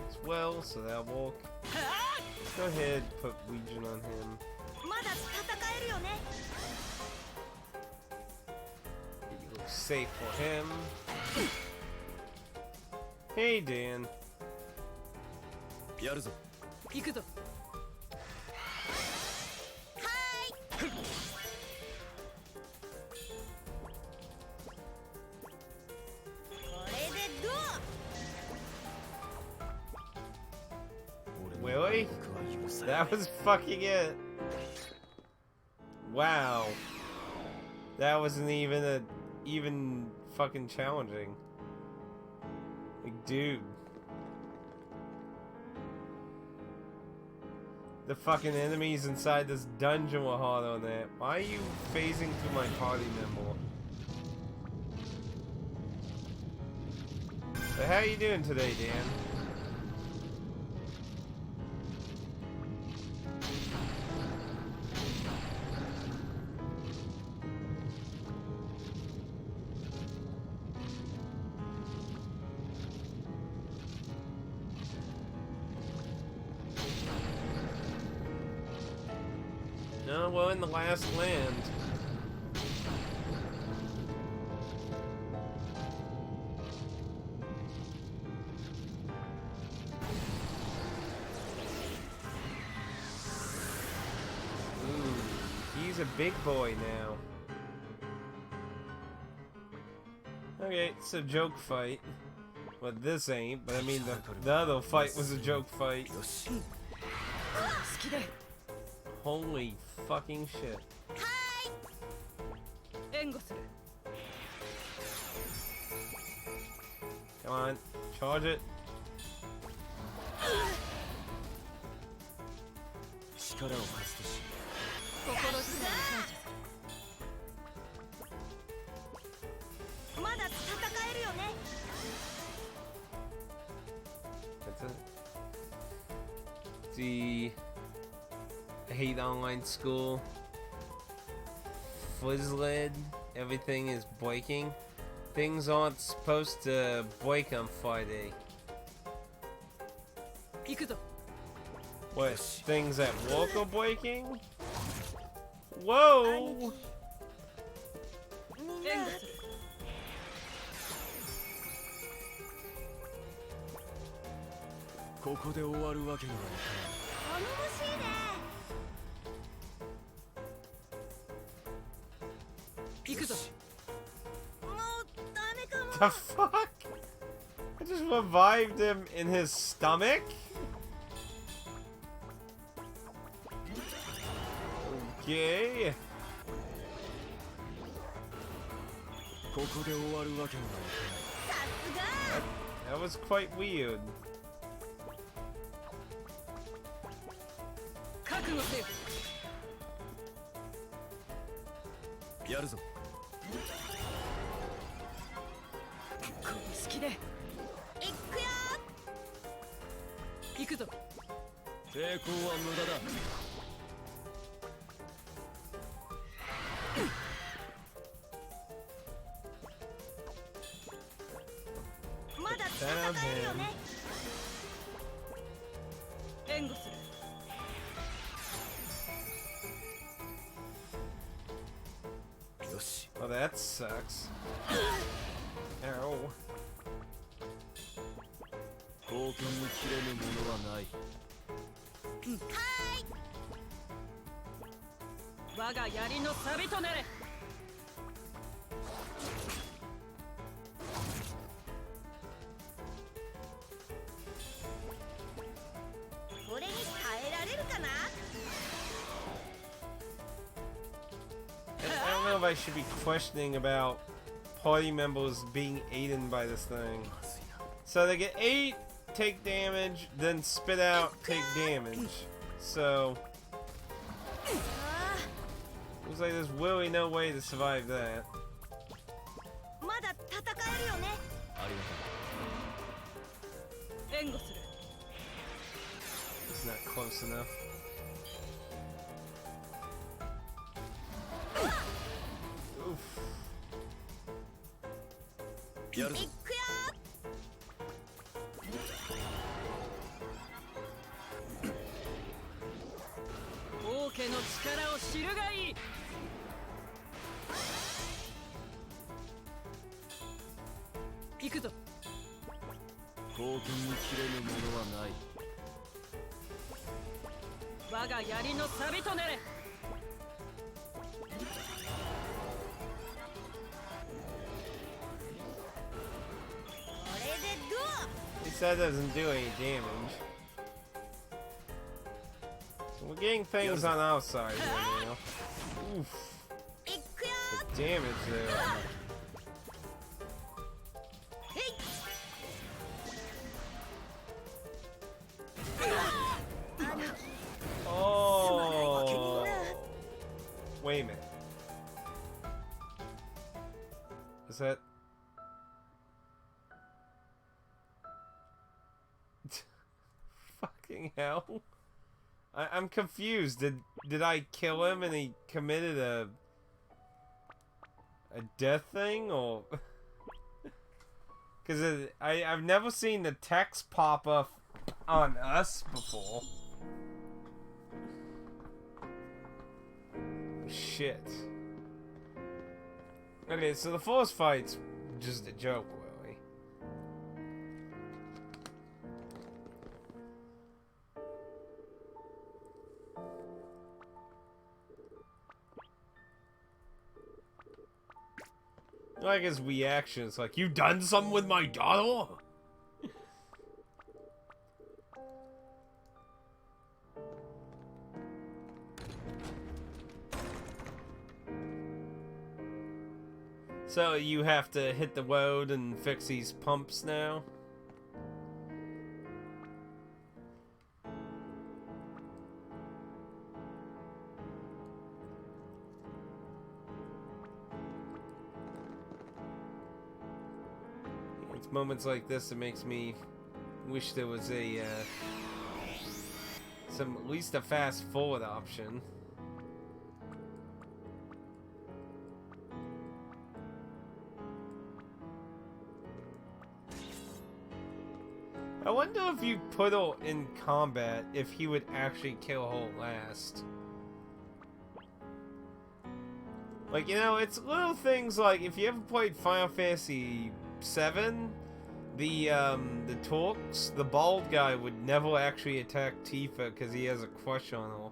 As well, so that'll work. Go ahead, put Legion on him. You look safe for him. Hey, Dan. Really? That was fucking it. Wow. That wasn't even fucking challenging. Like, dude. The fucking enemies inside this dungeon were hard on that. Why are you phasing through my party member? So how you doing today, Dan? No, well, in the last land. Ooh, he's a big boy now. Okay, it's a joke fight. Well, this ain't, but I mean, the other fight was a joke fight. Holy fucking shit. Come on, charge it. That's it. See, I hate online school. Flizzled, everything is breaking. Things aren't supposed to break on Friday. What, things at work are breaking? Whoa! The fuck? I just revived him in his stomach? Okay. That was quite weird. Down him. Oh, that sucks. Ow. I don't know if I should be questioning about party members being eaten by this thing. So they get ate, take damage, then spit out, take damage. So looks like there's really no way to survive that. It's not close enough. Oof. At least that doesn't do any damage. So we're getting things on our side here now. Oof. The damage there. Oh. Wait a minute. Is that... Fucking hell. I'm confused. Did I kill him and he committed a death thing, or... Because I've never seen the text pop up on us before. Shit. Okay, so the force fight's just a joke, really. Like his reactions, like, you done something with my daughter? So you have to hit the road and fix these pumps now? It's moments like this that makes me wish there was a at least a fast forward option. I wonder if you put her in combat, if he would actually kill her last. Like, you know, it's little things like, if you ever played Final Fantasy VII, the Torques, the bald guy would never actually attack Tifa because he has a crush on her.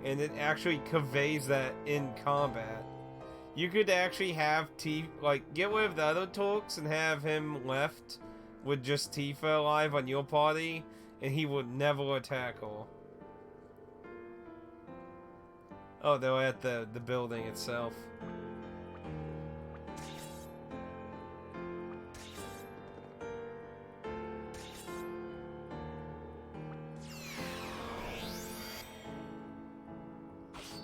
And it actually conveys that in combat. You could actually have Tifa, like, get rid of the other Torques and have him left with just Tifa alive on your party, and he would never attack her. Oh, they're at the building itself.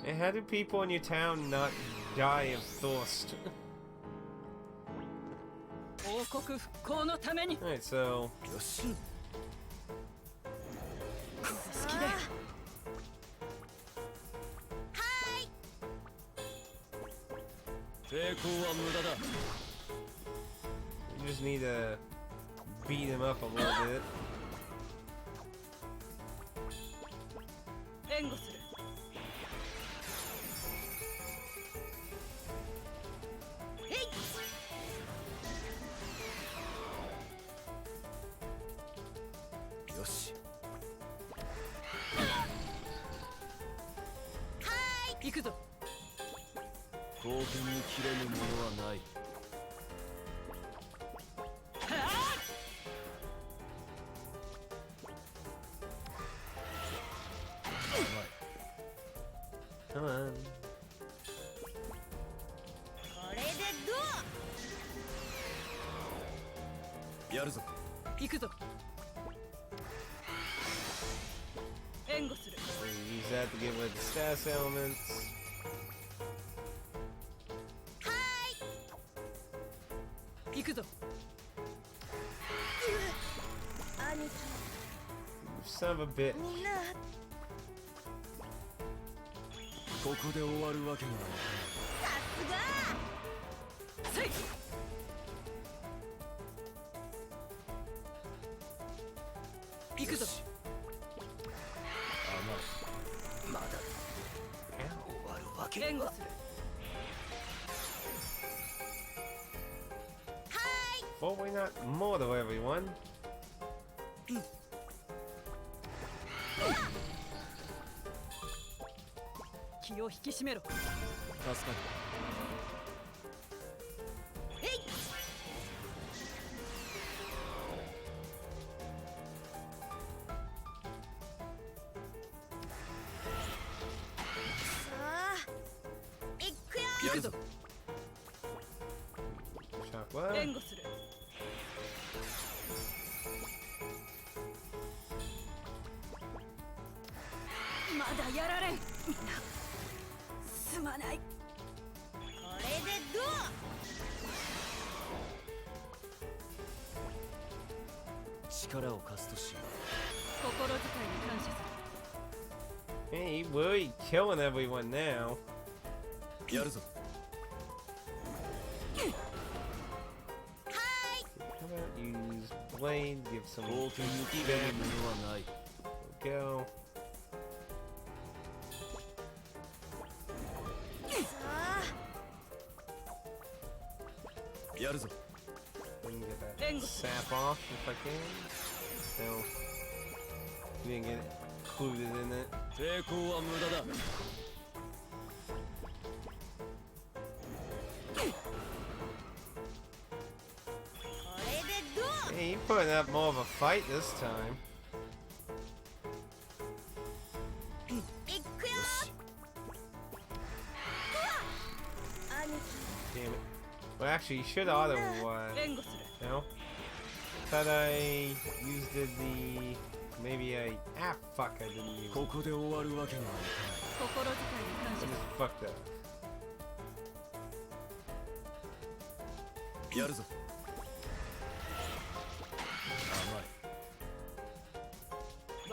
And how do people in your town not die of thirst? Alright, so... You just need to beat him up a little bit. Come on. Use that to get rid of the status elements. You son of a bitch. Well, why not mortal everyone? Shock well. Hey, we're killing everyone now. How about use blade, give some feedback. Go. I can get that sap off if I can. No. You didn't get included in it. Hey, you putting up more of a fight this time. Damn it. Well, actually, you should auto, no? Thought I used the... Maybe I... Ah, fuck, I didn't use it. I just fucked up.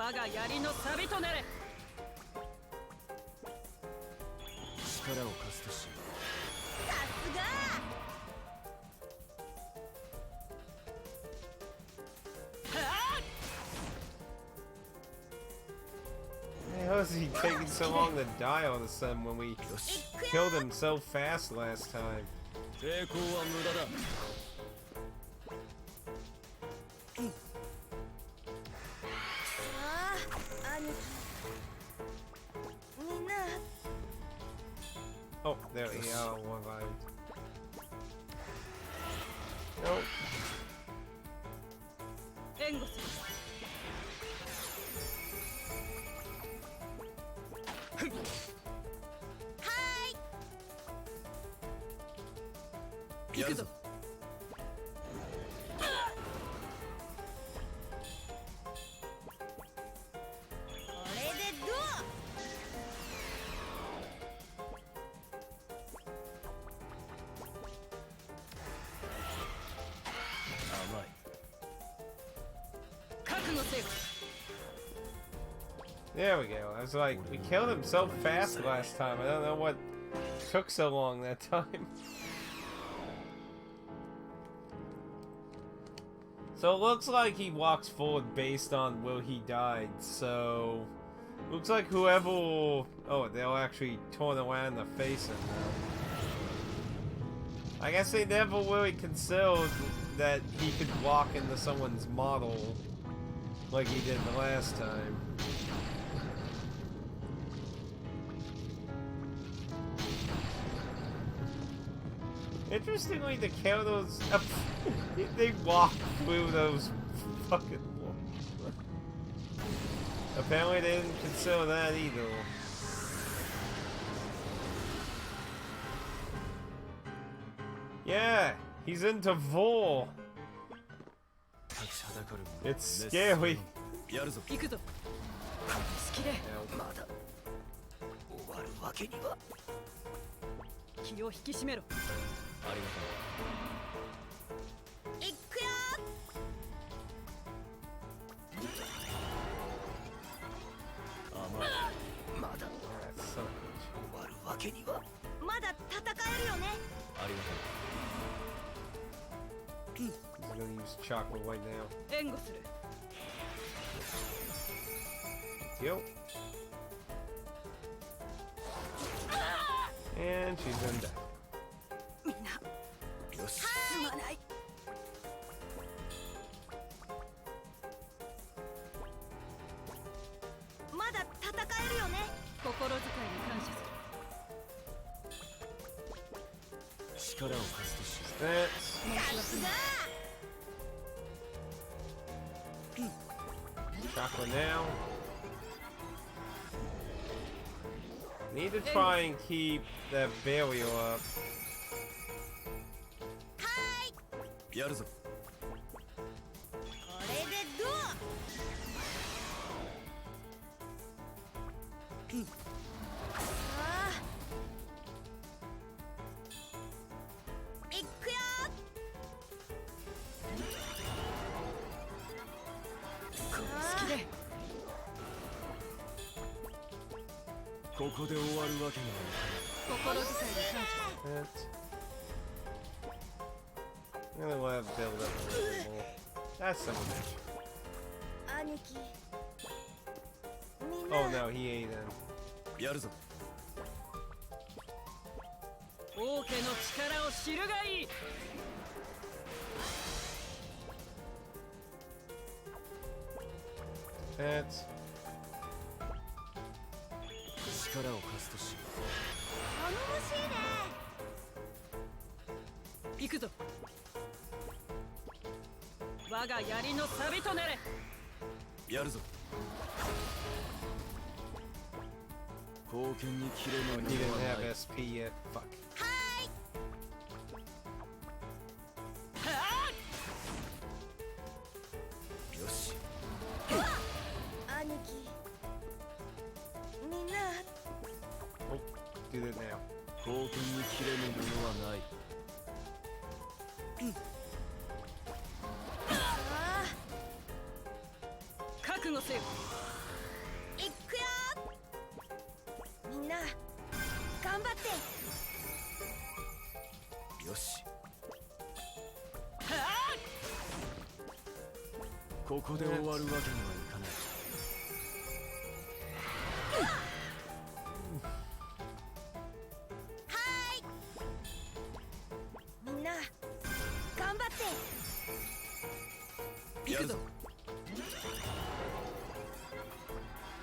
我が槍の錆となれ。力を貸すとしよう。さすが。 How is he taking so long to die all of a sudden when we killed him so fast last time? 抵抗は無駄だ。ああ、兄貴。みんな。 Oh, there we go. One line. Nope. 援護する。 行くぞ。これでどう？ 甘い。 覚悟せよ。 There we go. I was like, we killed him so fast last time. I don't know what took so long that time. So it looks like he walks forward based on where he died. So looks like whoever will, oh, they'll actually turn around the face him now. I guess they never really considered that he could walk into someone's model like he did the last time. Interestingly, the counters they walk through those fucking walls. Apparently, they didn't consider that either. Yeah, he's into Vol. It's scary. やるぞ。行くぞ。好きで。まだ終わるわけには。気を引き締めろ。ありがとう。 いくよ。 甘い。まだ終わるわけには。まだ戦えるよね。ありがとう。 He's gonna use chocolate right now. 援護する。 Yo. And she's gonna die. みんな。よし。すまない。まだ戦えるよね。心遣いに感謝する。力を貸すとしよ That's さすが。 chocolate now. Need to try and keep that barrier up. う。やるぞ。 これでどう？ ああ。いくよ。 好きで。ここで終わるわけには。心遣いに感謝する。 That's. I'm gonna let it build up a little bit more. That's some of it. 兄貴。みんな。 Oh no, he ate them. やるぞ。王家の力を知るがいい。 That's. 力を貸すとしよ頼もしいね。行くぞ。我が槍の錆となれ。う。やるぞ。貢献に切れ Oh, ぬ he もの didn't は have ない。 SP yet. Fuck. よし。兄貴。みんな。 Oh, do that now. 貢献に切れぬものはない。ああ。覚悟せよ。張ってよし。ここで終わるわけにはいかない。みんな頑張って行くぞ。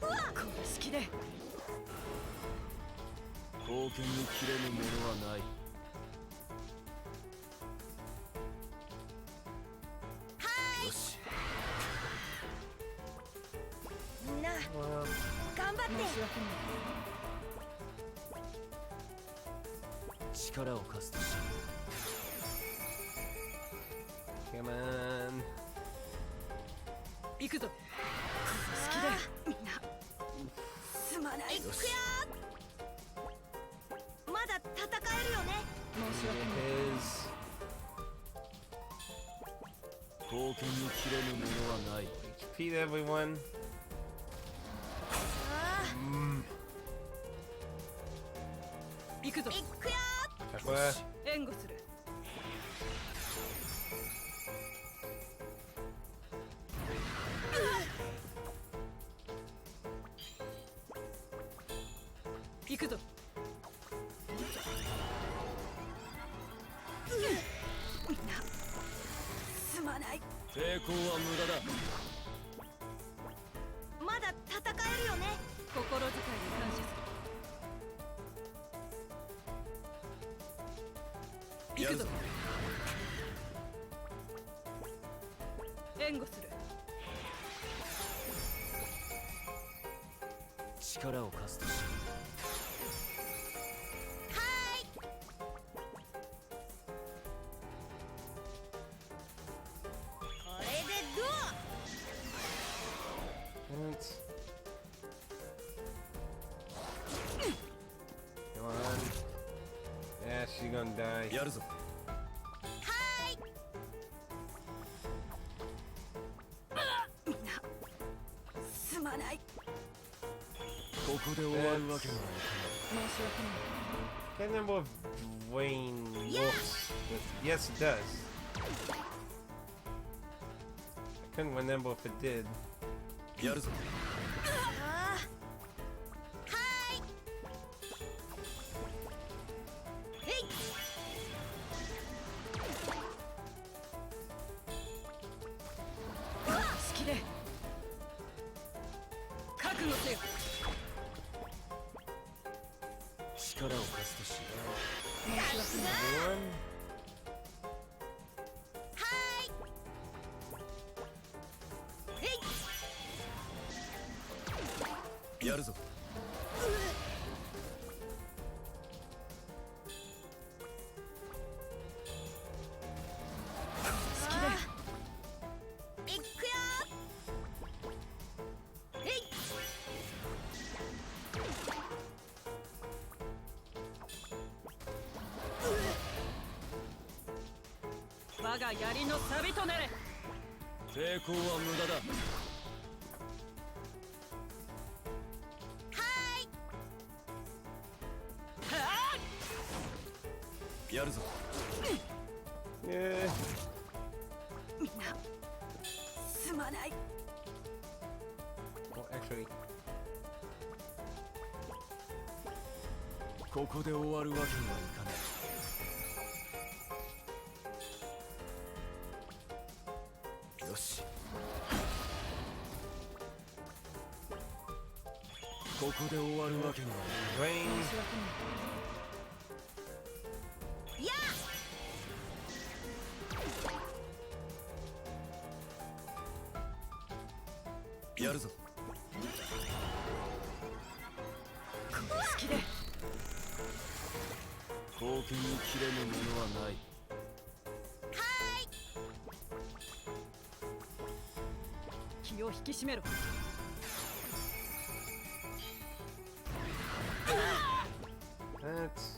うわっこの式で貢献に切れぬものはない。よし。みんな Well, 頑張って申し訳ない。力を貸すとし。 come on. 行くぞ。この式でみんなすまない。行くよーまだ戦えるよね申し訳ない。 His. 貢献に切れぬものはない。 Repeat everyone. ああ 行くぞ。行くよ Takwa. 援護する。行くぞ。みんなすまない。抵抗は無駄だ。ーまだ戦えるよね心遣いに感謝する。行くぞ。援護する。力を貸すとし。はーいこれでどう What? Come on. Yeah, she's gonna die. やるぞ。みんなすまない。ここで終わるわけにはいか申し訳ない。 Can't remember if Dwayne works with. Yes, it does. I couldn't remember if it did. ない。やるぞ。ああはーいへい好きで覚悟せよ。力を貸すとし。申し訳ない。 Everyone? はーいへいやるぞ。好きで行くよーへい我が槍の錆となれ。抵抗は無駄だ。やるぞ。Yeah. みんなすまない。 Well, actually, ここで終わるわけにはいかない。よし。ここで終わるわけにはいかない。 Dwayne. 申し訳ない。ややるぞ。この好きで貢献に切れぬものはない。気を引き締めろ。 That's.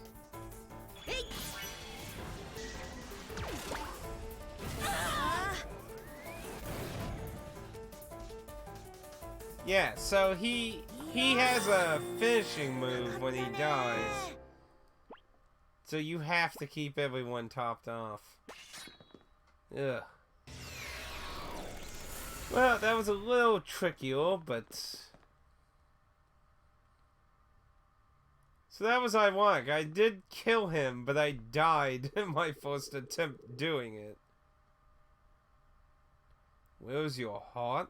Yeah, so he has a finishing move when he dies. So you have to keep everyone topped off. Ugh. Well, that was a little trickier, but... So that was ironic. I did kill him, but I died in my first attempt doing it. Where's your heart?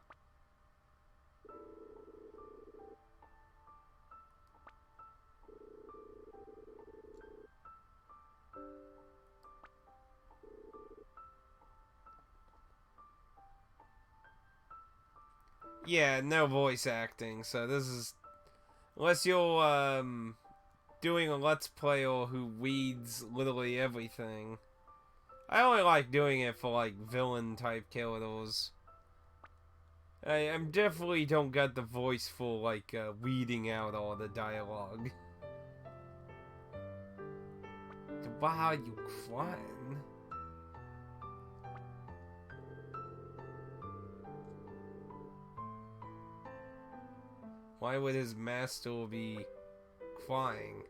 Yeah, no voice acting, so this is... Unless you're, doing a Let's Player who reads literally everything. I only like doing it for, like, villain-type characters. I definitely don't get the voice for, like, reading out all the dialogue. Why are you crying? Why would his master be crying?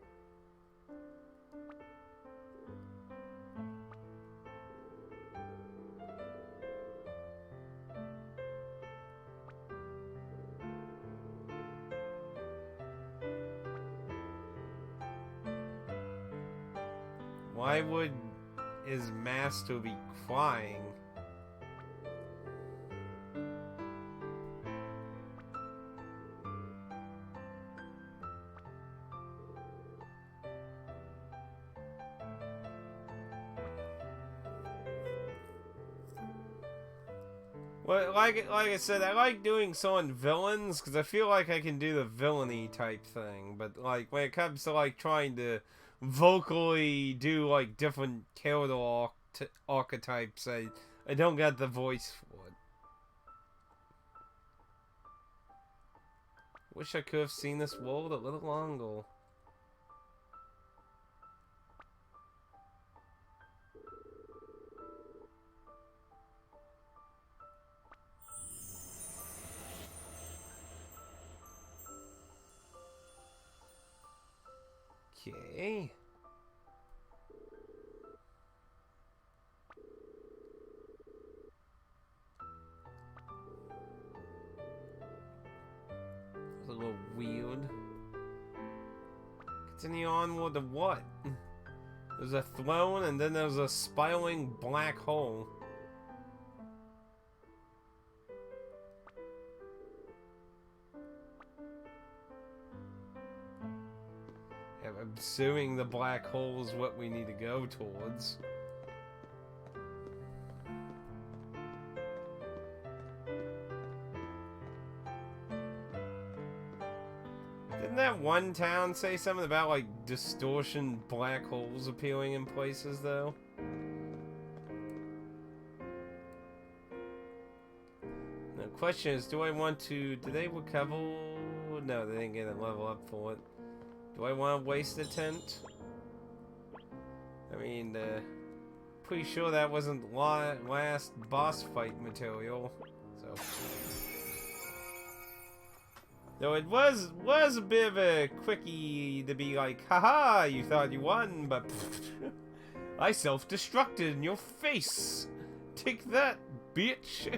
Why would his master be crying? Well, like I said, I like doing so on villains because I feel like I can do the villainy type thing. But like when it comes to like trying to vocally do like different character archetypes, I don't get the voice for it. Wish I could have seen this world a little longer. Okay. It's a little weird. Continue onward to what? There's a throne and then there's a spiraling black hole. I'm assuming the black hole is what we need to go towards. Didn't that one town say something about like distortion black holes appearing in places though? The question is, do I want to... Do they recover? No, they didn't get a level up for it. Do I want to waste a tent? I mean, pretty sure that wasn't last boss fight material, so... Though it was a bit of a quickie to be like, haha, you thought you won, but I self-destructed in your face. Take that, bitch.